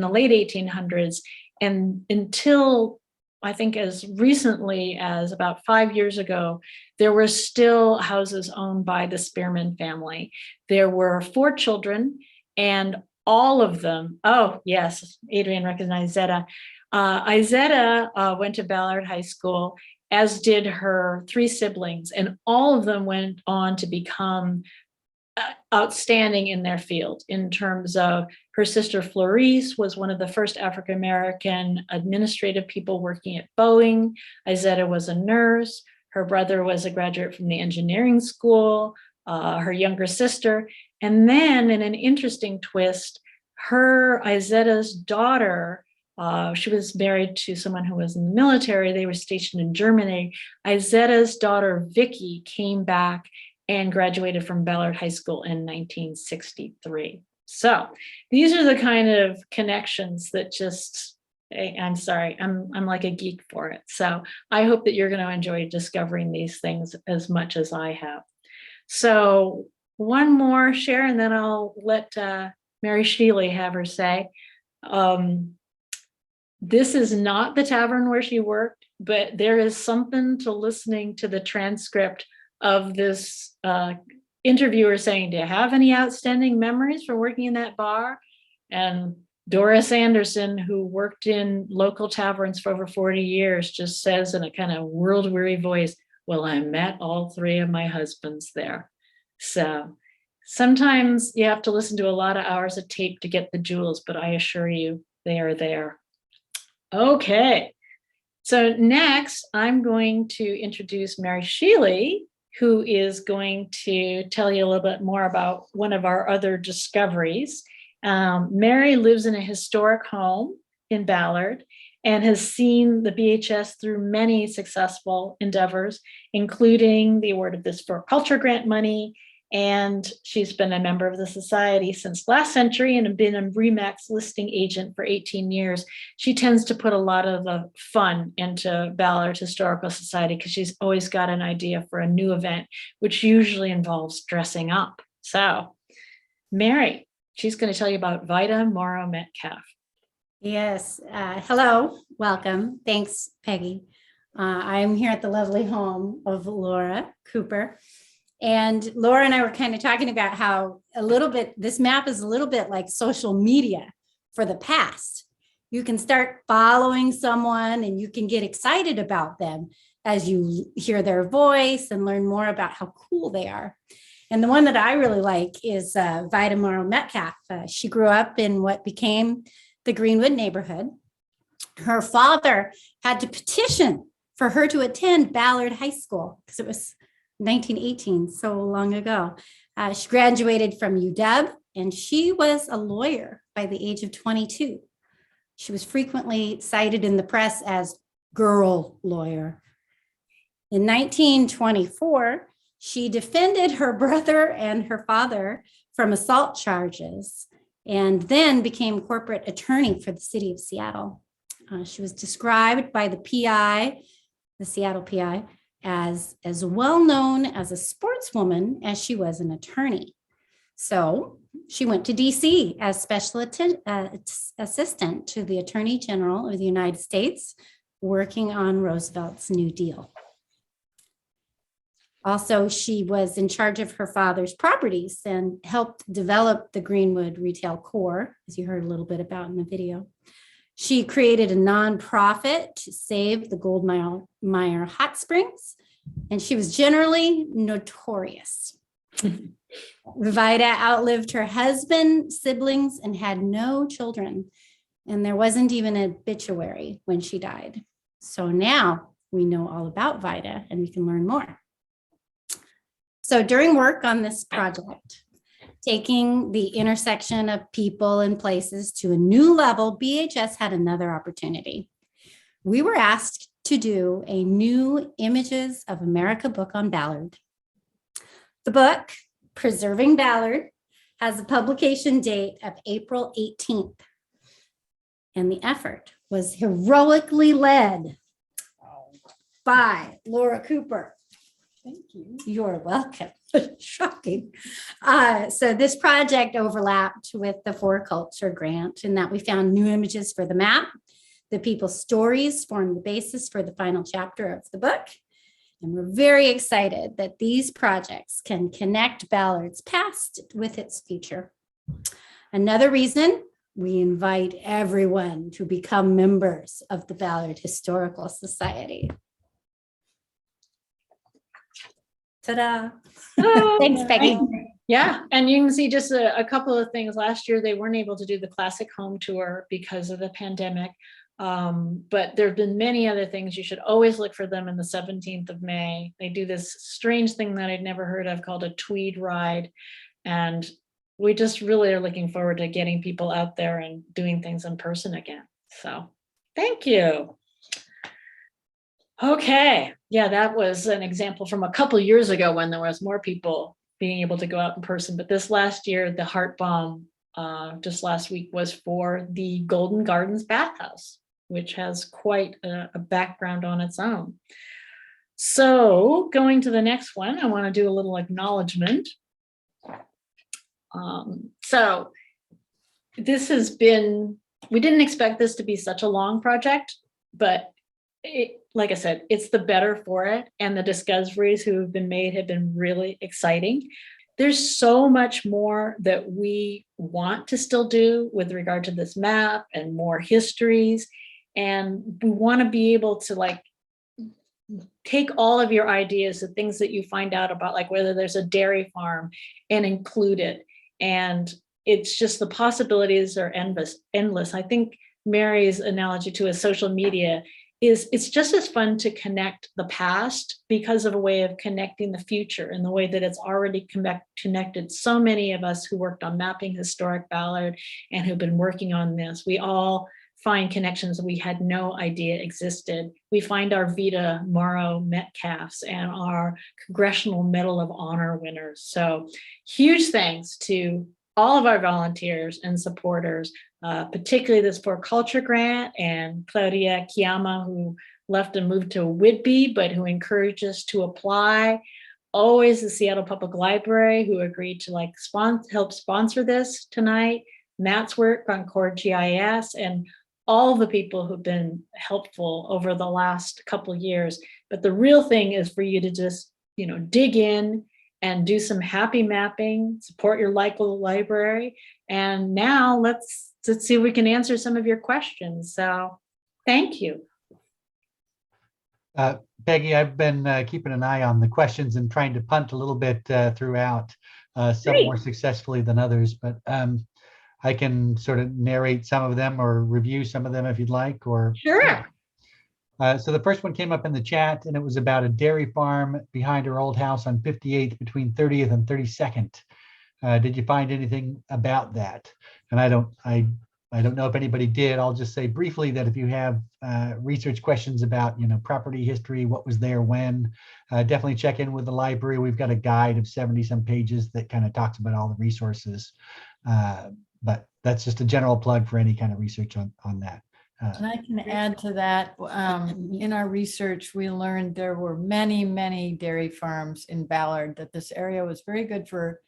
A: the late 1800s, and until I think as recently as about 5 years ago, there were still houses owned by the Spearman family. There were 4 children, and all of them, oh yes, Adrian recognized Zetta. Izetta went to Ballard High School, as did her 3 siblings, and all of them went on to become outstanding in their field. In terms of her sister Florice was one of the first African-American administrative people working at Boeing. Izetta was a nurse. Her brother was a graduate from the engineering school, her younger sister. And then in an interesting twist, Izetta's daughter, she was married to someone who was in the military. They were stationed in Germany. Izetta's daughter, Vicky, came back and graduated from Ballard High School in 1963. So these are the kind of connections that I'm sorry, I'm like a geek for it. So I hope that you're going to enjoy discovering these things as much as I have. So one more share, and then I'll let Mary Shealy have her say. This is not the tavern where she worked, but there is something to listening to the transcript of this interviewer saying, do you have any outstanding memories for working in that bar? And Doris Anderson, who worked in local taverns for over 40 years, just says in a kind of world-weary voice, well, I met all 3 of my husbands there. So sometimes you have to listen to a lot of hours of tape to get the jewels, but I assure you they are there. Okay, so next I'm going to introduce Mary Shealy, who is going to tell you a little bit more about one of our other discoveries. Mary lives in a historic home in Ballard and has seen the BHS through many successful endeavors, including the award of this for culture grant money. And she's been a member of the society since last century and been a RE/MAX listing agent for 18 years. She tends to put a lot of the fun into Ballards Historical Society because she's always got an idea for a new event, which usually involves dressing up. So, Mary, she's going to tell you about Vita Metcalf.
B: Yes. Hello. Welcome. Thanks, Peggy. I'm here at the lovely home of Laura Cooper. And Laura and I were kind of talking about how this map is a little bit like social media for the past. You can start following someone and you can get excited about them as you hear their voice and learn more about how cool they are. And the one that I really like is Vita Metcalf. She grew up in what became the Greenwood neighborhood. Her father had to petition for her to attend Ballard High School because it was 1918, so long ago. She graduated from UW, and she was a lawyer by the age of 22. She was frequently cited in the press as girl lawyer. In 1924, she defended her brother and her father from assault charges, and then became corporate attorney for the city of Seattle. She was described by the PI, the Seattle PI, as well known as a sportswoman as she was an attorney. So she went to DC as special assistant to the Attorney General of the United States, working on Roosevelt's New Deal. Also, she was in charge of her father's properties and helped develop the Greenwood retail core, as you heard a little bit about in the video. She created a nonprofit to save the Goldmeyer Hot Springs, and she was generally notorious. Vita outlived her husband, siblings, and had no children. And there wasn't even an obituary when she died. So now we know all about Vita and we can learn more. So during work on this project, taking the intersection of people and places to a new level, BHS had another opportunity. We were asked to do a new Images of America book on Ballard. The book, Preserving Ballard, has a publication date of April 18th. And the effort was heroically led by Laura Cooper. Thank you. You're welcome. Shocking. So this project overlapped with the For Culture grant in that we found new images for the map. The people's stories formed the basis for the final chapter of the book. And we're very excited that these projects can connect Ballards Past with its future. Another reason, we invite everyone to become members of the Ballard Historical Society. Ta-da. Thanks, Peggy.
A: Yeah, and you can see just a couple of things. Last year, they weren't able to do the classic home tour because of the pandemic. But there have been many other things. You should always look for them in the 17th of May. They do this strange thing that I'd never heard of called a tweed ride. And we just really are looking forward to getting people out there and doing things in person again. So thank you. Okay. Yeah, that was an example from a couple years ago when there was more people being able to go out in person. But this last year, the Heart Bomb just last week was for the Golden Gardens Bathhouse, which has quite a background on its own. So going to the next one, I want to do a little acknowledgement. So this has been, we didn't expect this to be such a long project, but like I said, it's the better for it. And the discoveries who have been made have been really exciting. There's so much more that we want to still do with regard to this map and more histories. And we want to be able to like take all of your ideas, the things that you find out about, like whether there's a dairy farm, and include it. And it's just the possibilities are endless. I think Mary's analogy to a social media is it's just as fun to connect the past because of a way of connecting the future in the way that it's already connected so many of us who worked on mapping historic Ballard and who've been working on this. We all find connections we had no idea existed. We find our Vita Metcalfs and our Congressional Medal of Honor winners. So huge thanks to all of our volunteers and supporters, particularly this For Culture grant and Claudia Chiama, who left and moved to Whitby, but who encouraged us to apply. Always the Seattle Public Library, who agreed to help sponsor this tonight. Matt's work on Core GIS, and all the people who've been helpful over the last couple of years. But the real thing is for you to just, dig in and do some happy mapping, support your local library. And now let's see if we can answer some of your questions. So thank you.
H: Peggy, I've been keeping an eye on the questions and trying to punt a little bit throughout, some more successfully than others, but I can sort of narrate some of them or review some of them if you'd like. Or
A: sure.
H: So the first one came up in the chat, and it was about a dairy farm behind her old house on 58th between 30th and 32nd. Did you find anything about that? And I don't know if anybody did. I'll just say briefly that if you have research questions about, property history, what was there when, definitely check in with the library. We've got a guide of 70 some pages that kind of talks about all the resources. But that's just a general plug for any kind of research on that.
K: And I can add to that. In our research, we learned there were many, many dairy farms in Ballard, that this area was very good for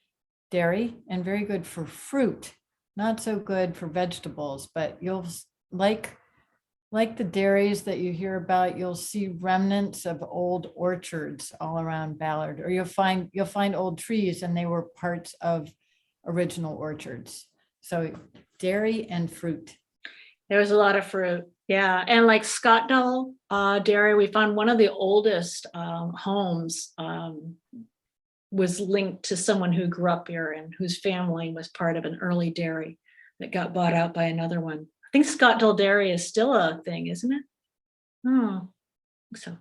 K: dairy and very good for fruit, not so good for vegetables, but you'll like the dairies that you hear about, you'll see remnants of old orchards all around Ballard, or you'll find old trees and they were parts of original orchards. So dairy and fruit.
A: There was a lot of fruit. Yeah. And like Scottdale Dairy, we found one of the oldest homes was linked to someone who grew up here and whose family was part of an early dairy that got bought out by another one. I think Scottdale Dairy is still a thing, isn't it? Oh, so.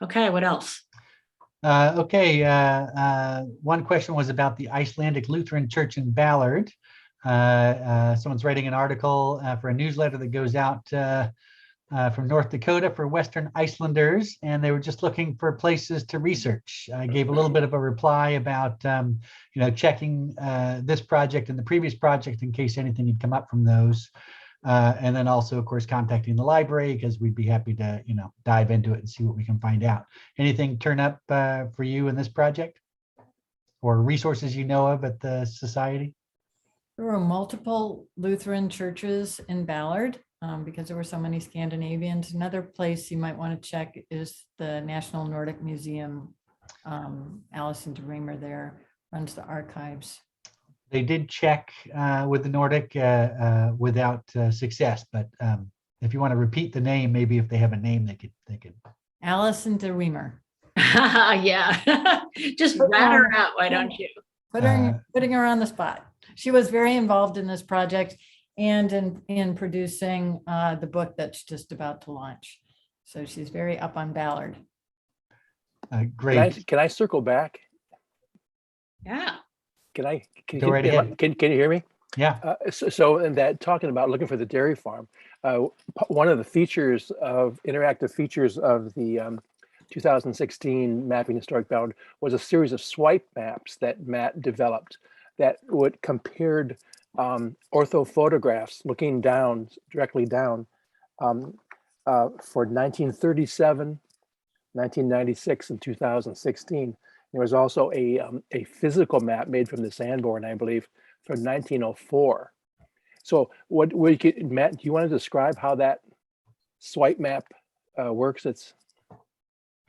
A: Okay, what else?
H: One question was about the Icelandic Lutheran Church in Ballard. Someone's writing an article for a newsletter that goes out from North Dakota for Western Icelanders, and they were just looking for places to research. I gave a little bit of a reply about checking this project and the previous project in case anything had come up from those, and then also, of course, contacting the library because we'd be happy to dive into it and see what we can find out. Anything turn up for you in this project, or resources of at the society?
K: There were multiple Lutheran churches in Ballard because there were so many Scandinavians. Another place you might want to check is the National Nordic Museum. Alison DeReamer there runs the archives.
H: They did check with the Nordic without success, but if you want to repeat the name, maybe if they have a name, they could.
K: Alison DeReamer.
A: Yeah, just rat her out, why don't you?
K: Putting her on the spot. She was very involved in this project and in producing the book that's just about to launch. So she's very up on Ballard.
H: Great.
F: Can I circle back?
A: Yeah.
F: Can
H: Go right ahead.
F: Can you hear me?
H: Yeah.
F: So in that, talking about looking for the dairy farm, one of the interactive features of the 2016 Mapping Historic Ballard was a series of swipe maps that Matt developed that would compared ortho photographs looking directly down for 1937, 1996, and 2016. There was also a physical map made from the Sanborn, I believe, from 1904. So Matt, do you want to describe how that swipe map works?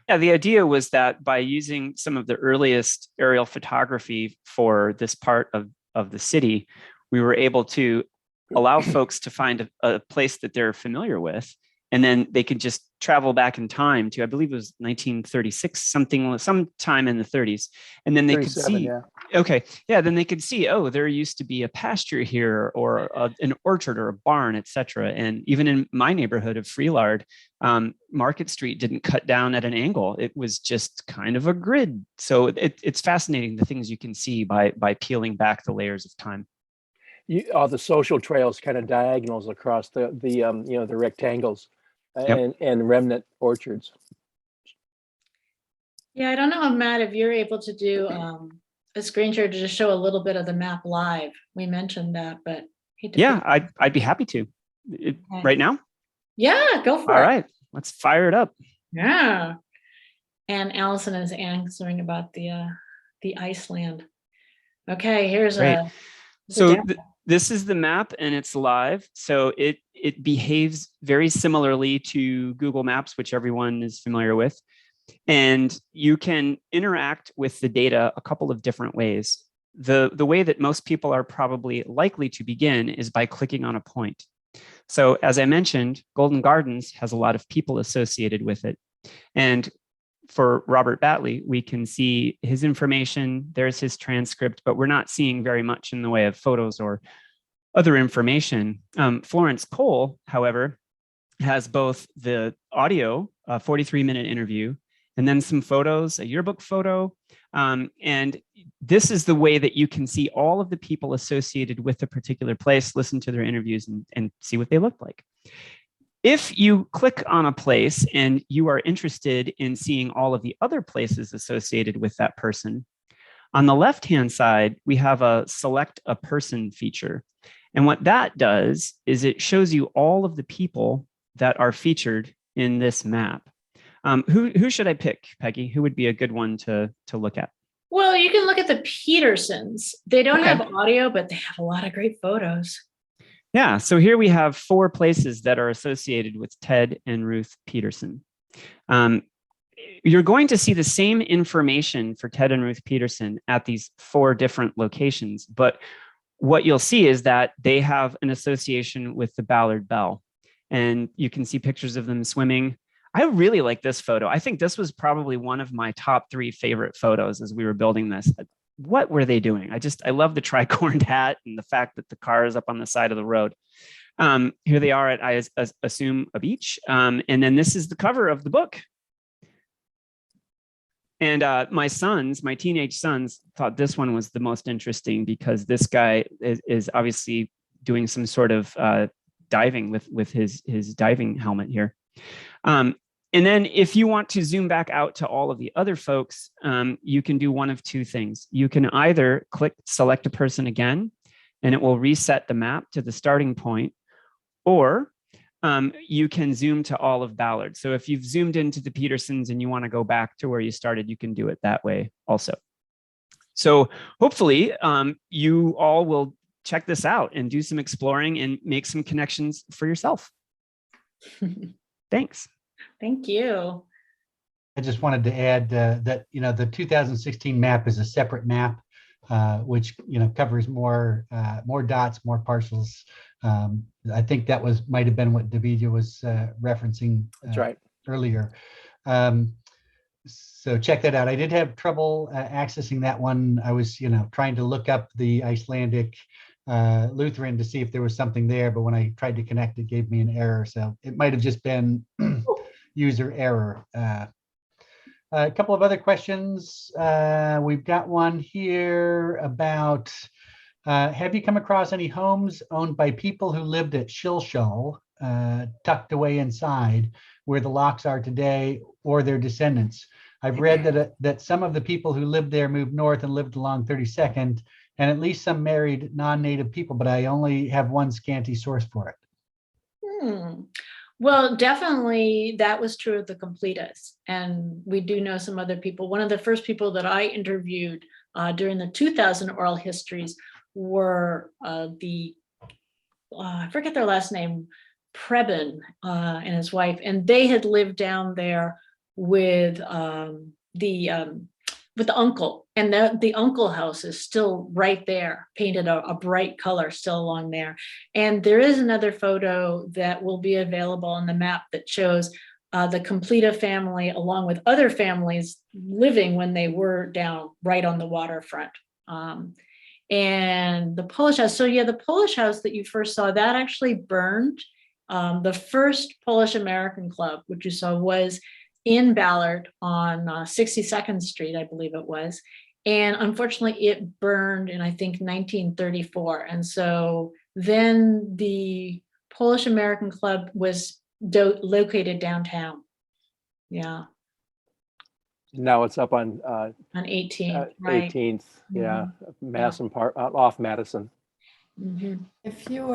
G: Yeah, the idea was that by using some of the earliest aerial photography for this part of the city, we were able to allow folks to find a place that they're familiar with, and then they could just travel back in time to, I believe it was 1936, sometime in the 30s, and then they could see.
F: Yeah.
G: Okay, yeah, then they could see, oh, there used to be a pasture here, or an orchard, or a barn, etc. And even in my neighborhood of Freelard, Market Street didn't cut down at an angle; it was just kind of a grid. So it's fascinating the things you can see by peeling back the layers of time.
F: All the social trails, kind of diagonals across the rectangles, and remnant orchards.
A: Yeah, I don't know, Matt, if you're able to do a screen share to just show a little bit of the map live. We mentioned that, but
G: yeah, I'd be happy to. Right now?
A: Yeah, go for it.
G: All right, let's fire it up.
A: Yeah. And Allison is answering about the Iceland. Okay, here's
G: Great. This is the map, and it's live. So it behaves very similarly to Google Maps, which everyone is familiar with. And you can interact with the data a couple of different ways. The way that most people are probably likely to begin is by clicking on a point. So as I mentioned, Golden Gardens has a lot of people associated with it. And for Robert Batley, we can see his information, there's his transcript, but we're not seeing very much in the way of photos or other information. Florence Cole, however, has both the audio, a 43-minute interview, and then some photos, a yearbook photo. And this is the way that you can see all of the people associated with a particular place, listen to their interviews, and see what they look like. If you click on a place and you are interested in seeing all of the other places associated with that person, on the left-hand side, we have a select a person feature. And what that does is it shows you all of the people that are featured in this map. Who should I pick, Peggy? Who would be a good one to look at?
A: Well, you can look at the Petersons. They don't
G: Okay.
A: have audio, but they have a lot of great photos.
G: Yeah, so here we have 4 places that are associated with Ted and Ruth Peterson. You're going to see the same information for Ted and Ruth Peterson at these 4 different locations, but what you'll see is that they have an association with the Ballard Bell, and you can see pictures of them swimming. I really like this photo. I think this was probably one of my top 3 favorite photos as we were building this. What were they doing? I love the tricorned hat and the fact that the car is up on the side of the road. Here they are at, I assume, a beach. And then this is the cover of the book. And my teenage sons thought this one was the most interesting because this guy is obviously doing some sort of diving with his diving helmet here. And then if you want to zoom back out to all of the other folks, you can do one of 2 things. You can either select a person again, and it will reset the map to the starting point, or you can zoom to all of Ballard. So if you've zoomed into the Petersons and you want to go back to where you started, you can do it that way also. So hopefully you all will check this out and do some exploring and make some connections for yourself. Thanks.
A: Thank you.
H: I just wanted to add that, the 2016 map is a separate map, which, covers more dots, more parcels. I think that might have been what Davidya was referencing.
F: That's right.
H: Earlier. So check that out. I did have trouble accessing that one. I was, trying to look up the Icelandic Lutheran to see if there was something there, but when I tried to connect, it gave me an error. So it might have just been user error. A couple of other questions. We've got one here about, have you come across any homes owned by people who lived at Shilshall, tucked away inside where the locks are today, or their descendants? I've read that some of the people who lived there moved north and lived along 32nd, and at least some married non-native people, but I only have one scanty source for it.
A: Well, definitely that was true of the completists. And we do know some other people. One of the first people that I interviewed during the 2000 oral histories were I forget their last name, Preben and his wife. And they had lived down there with the uncle. And the uncle house is still right there, painted a bright color still along there. And there is another photo that will be available on the map that shows the Completa family along with other families living when they were down right on the waterfront. And the Polish house. So yeah, the Polish house that you first saw, that actually burned. The first Polish American club, which you saw, was in Ballard on 62nd Street, I believe it was. And unfortunately it burned in, I think, 1934. And so then the Polish American Club was located downtown. Yeah.
F: Now it's up on
A: 18th, right?
F: 18th, yeah,
A: Mm-hmm.
F: Madison Park, off Madison.
A: Mm-hmm.
K: If you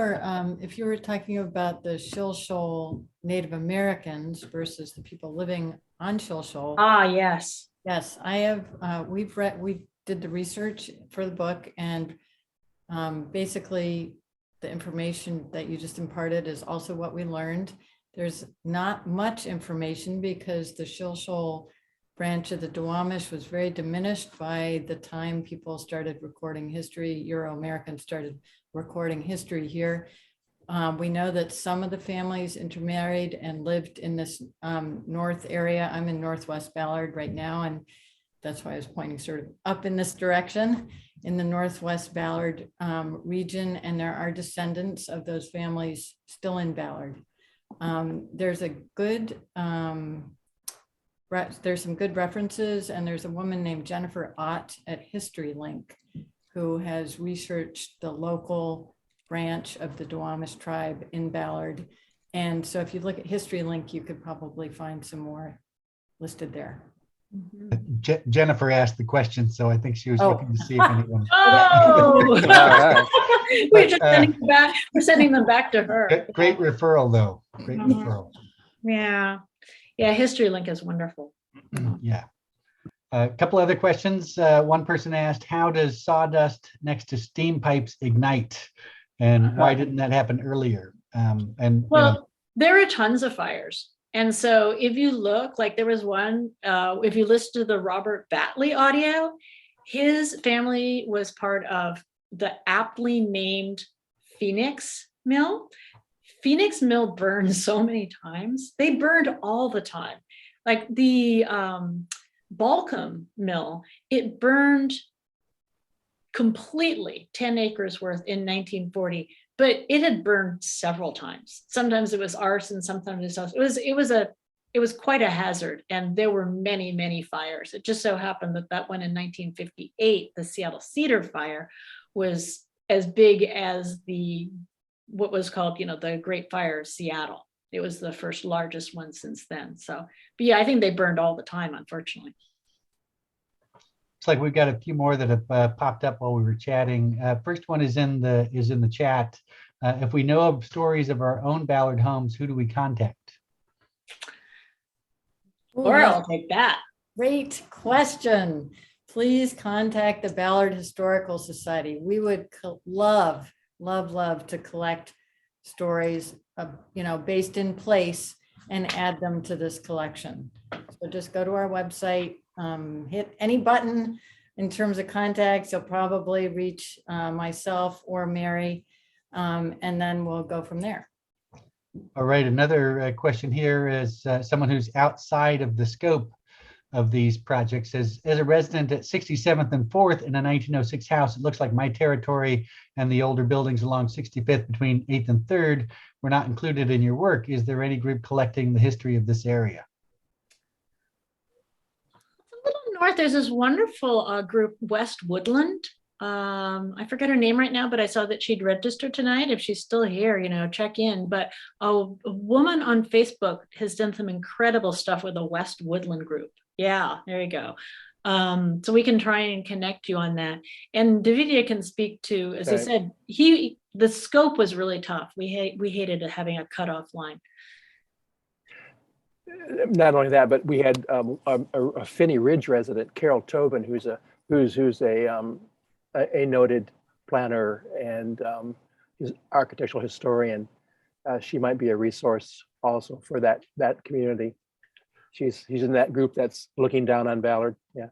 K: were talking about the Shilshole Native Americans versus the people living on Shilshole.
A: Ah, yes.
K: Yes, I have. We did the research for the book, and basically the information that you just imparted is also what we learned. There's not much information because the Shilshole branch of the Duwamish was very diminished by the time people started recording history. Euro-Americans started recording history here. We know that some of the families intermarried and lived in this north area. I'm in Northwest Ballard right now, and that's why I was pointing sort of up in this direction in the Northwest Ballard region, and there are descendants of those families still in Ballard. There's a good, there's some good references, and there's a woman named Jennifer Ott at HistoryLink who has researched the local branch of the Duwamish tribe in Ballard. And so if you look at HistoryLink, you could probably find some more listed there.
H: Jennifer asked the question, so I think she was looking to see if anyone.
A: Oh,
F: right.
A: we're just sending them back. We're sending them back to her.
H: Great referral, though. Great referral.
A: Yeah. Yeah. HistoryLink is wonderful.
H: Yeah. A couple other questions. One person asked, how does sawdust next to steam pipes ignite? And why didn't that happen earlier?
A: Well, there are tons of fires. And so if you look, like there was one, if you listen to the Robert Batley audio, his family was part of the aptly named Phoenix Mill. Phoenix Mill burned so many times. They burned all the time. Like the Balcom Mill, it burned completely 10 acres worth in 1940, but it had burned several times. Sometimes it was arson, sometimes it was quite a hazard, and there were many, many fires. It just so happened that one in 1958, the Seattle Cedar Fire, was as big as what was called, the Great Fire of Seattle. It was the first largest one since then. So, but yeah, I think they burned all the time, unfortunately.
H: Looks like we've got a few more that have popped up while we were chatting. First one is in the chat. If we know of stories of our own Ballard homes, who do we contact?
A: Or I'll take that.
K: Great question. Please contact the Ballard Historical Society. We would love to collect stories based in place and add them to this collection. So just go to our website, hit any button in terms of contacts. You'll probably reach myself or Mary, and then we'll go from there.
H: All right, another question here is someone who's outside of the scope of these projects says, as a resident at 67th and 4th in a 1906 house, it looks like my territory and the older buildings along 65th between 8th and 3rd were not included in your work. Is there any group collecting the history of this area?
A: A little north, there's this wonderful group, West Woodland. I forget her name right now, but I saw that she'd registered tonight. If she's still here, check in. But a woman on Facebook has done some incredible stuff with the West Woodland group. Yeah, there you go. So we can try and connect you on that. And Davidya can speak to, as I said, the scope was really tough. We hated having a cutoff line.
F: Not only that, but we had a Finney Ridge resident, Carol Tobin, who's a noted planner and architectural historian. She might be a resource also for that community. She's in that group that's looking down on Ballard. Yeah.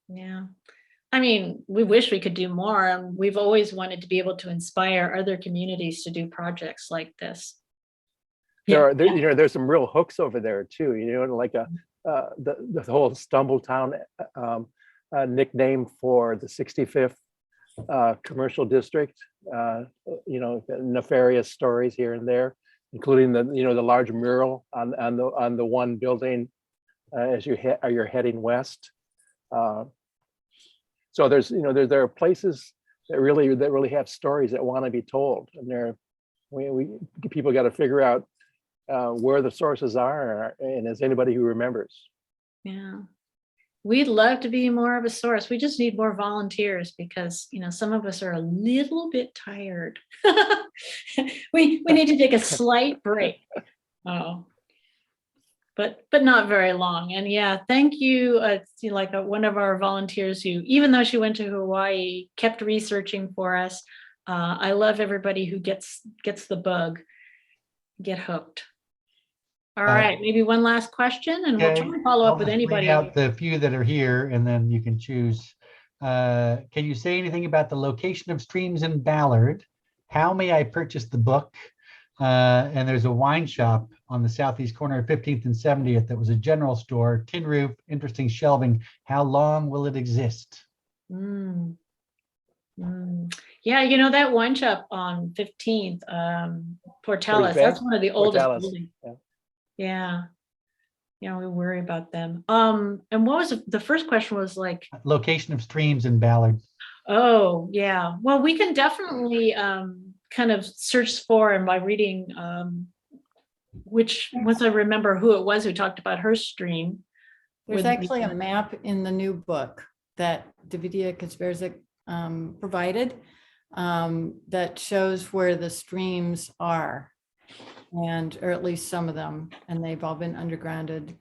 A: Yeah. I mean, we wish we could do more. We've always wanted to be able to inspire other communities to do projects like this.
F: There's some real hooks over there too. Like the whole Stumbletown nickname for the 65th commercial district. Nefarious stories here and there, including the large mural on the one building as you're heading west. So there are places that really have stories that want to be told, and people got to figure out where the sources are, and is anybody who remembers. Yeah.
A: We'd love to be more of a source. We just need more volunteers because, some of us are a little bit tired. we need to take a slight break. But not very long. And yeah, thank you. One of our volunteers who, even though she went to Hawaii, kept researching for us. I love everybody who gets the bug, get hooked. All right, maybe one last question, and we'll try and follow up with anybody.
H: Out the few that are here, and then you can choose. Can you say anything about the location of streams in Ballard? How may I purchase the book? And there's a wine shop on the southeast corner of 15th and 70th that was a general store, tin roof, interesting shelving. How long will it exist?
A: Yeah, that wine shop on 15th, Portales,
F: Bay?
A: that's one of the oldest
F: Portales,
A: buildings.
F: yeah.
A: Yeah, we worry about them. And what was the first question was like,
H: Location of streams in Ballard.
A: oh, yeah. Well, we can definitely kind of search for, and by reading which, once I remember who it was who talked about her stream.
K: There's actually a map in the new book that Davidya Kasperzyk provided that shows where the streams are, or at least some of them, and they've all been undergrounded.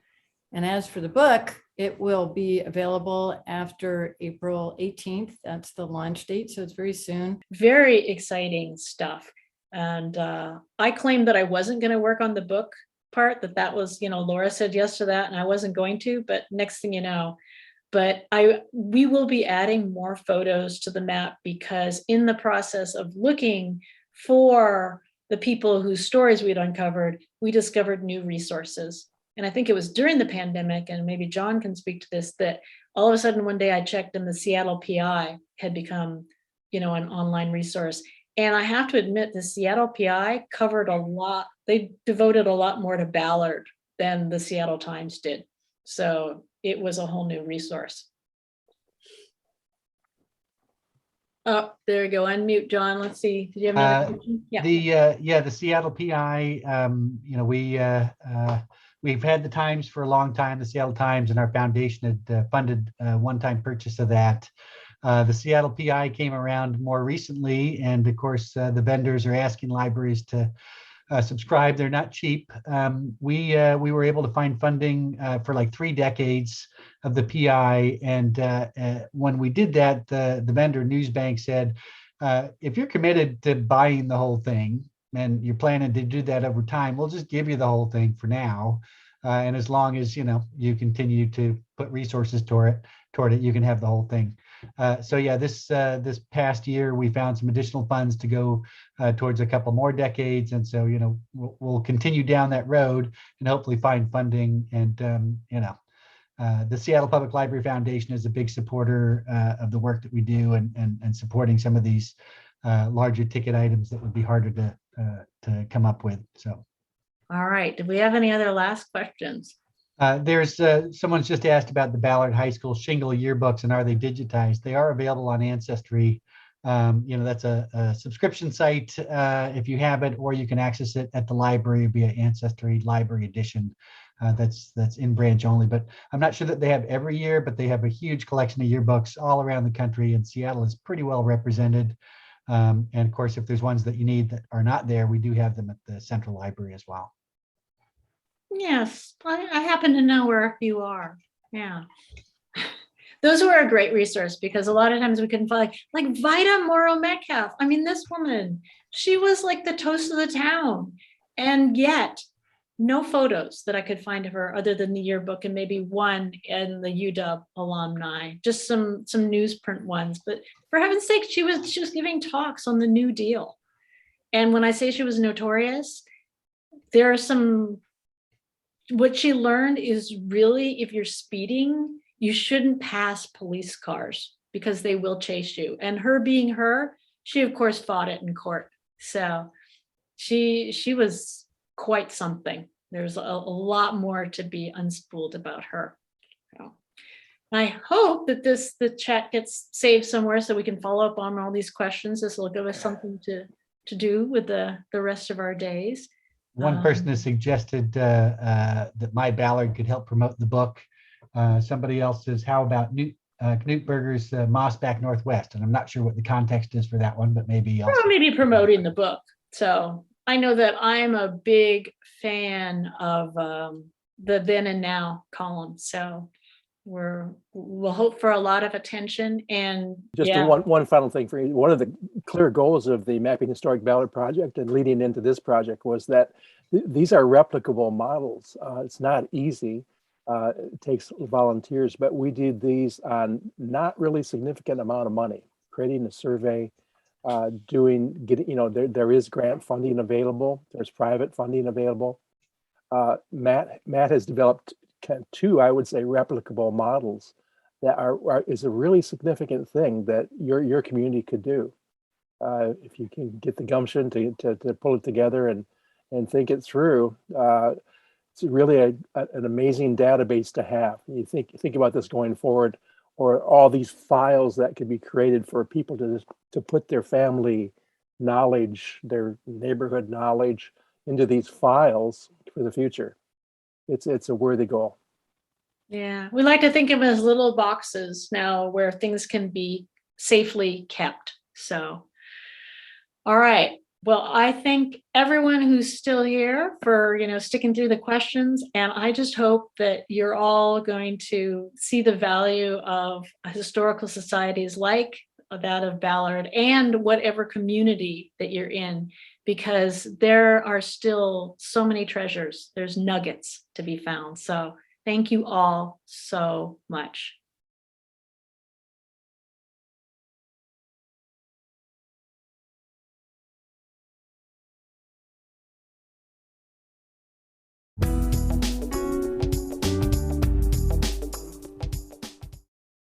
K: And as for the book, it will be available after April 18th. That's the launch date, so it's very soon.
A: Very exciting stuff. And I claimed that I wasn't going to work on the book part, that was, Laura said yes to that, and I wasn't going to, but next thing you know. But we will be adding more photos to the map, because in the process of looking for the people whose stories we'd uncovered, we discovered new resources. And I think it was during the pandemic, and maybe John can speak to this, that all of a sudden one day I checked and the Seattle PI had become, an online resource. And I have to admit, the Seattle PI covered a lot. They devoted a lot more to Ballard than the Seattle Times did. So it was a whole new resource. Oh, there you go. Unmute, John. Let's see. Did you have another question?
H: Yeah. The Seattle PI. We've had the Times for a long time, the Seattle Times, and our foundation had funded a one-time purchase of that. The Seattle PI came around more recently, and of course, the vendors are asking libraries to subscribe. They're not cheap. We were able to find funding for like 3 decades of the PI, and when we did that, the vendor Newsbank said, if you're committed to buying the whole thing and you're planning to do that over time, we'll just give you the whole thing for now. And as long as you continue to put resources toward it, you can have the whole thing. So yeah, this past year we found some additional funds to go towards a couple more decades, and so we'll continue down that road and hopefully find funding. And the Seattle Public Library Foundation is a big supporter of the work that we do, and supporting some of these larger ticket items that would be harder to come up with. So.
A: All right. Do we have any other last questions?
H: There's someone's just asked about the Ballard High School shingle yearbooks, and are they digitized? They are available on Ancestry. That's a subscription site if you have it, or you can access it at the library via Ancestry Library Edition. That's in branch only, but I'm not sure that they have every year, but they have a huge collection of yearbooks all around the country, and Seattle is pretty well represented. And of course, if there's ones that you need that are not there, we do have them at the Central Library as well.
A: Yes, I happen to know where a few are. Yeah. Those were a great resource, because a lot of times we can find like Vita Metcalf. I mean, this woman, she was like the toast of the town, and yet no photos that I could find of her other than the yearbook and maybe one in the UW alumni, just some newsprint ones. But for heaven's sake, she was giving talks on the New Deal. And when I say she was notorious, there are some. What she learned is really, if you're speeding, you shouldn't pass police cars because they will chase you. And her being her, she of course fought it in court. So she was quite something. There's a lot more to be unspooled about her. So I hope that the chat gets saved somewhere so we can follow up on all these questions. This will give us something to do with the rest of our days.
H: One person has suggested that my Ballard could help promote the book. Somebody else says, how about Knut Berger's Mossback Northwest? And I'm not sure what the context is for that one, but maybe also.
A: Well, maybe promoting the book. So I know that I'm a big fan of the Then and Now column. So we'll hope for a lot of attention. And
F: just one final thing for you. One of the clear goals of the Mapping Historic Ballard project and leading into this project was that these are replicable models. It's not easy. It takes volunteers, but we did these on not really significant amount of money, creating a survey, there is grant funding available. There's private funding available. Matt has developed 2, I would say, replicable models that is a really significant thing that your community could do. If you can get the gumption to pull it together and think it through, it's really an amazing database to have. You think about this going forward, or all these files that could be created for people to put their family knowledge, their neighborhood knowledge into these files for the future. It's a worthy goal.
A: Yeah, we like to think of them as little boxes now where things can be safely kept. So, all right. Well, I thank everyone who's still here for, sticking through the questions. And I just hope that you're all going to see the value of historical societies like that of Ballard and whatever community that you're in, because there are still so many treasures. There's nuggets to be found. So thank you all so much.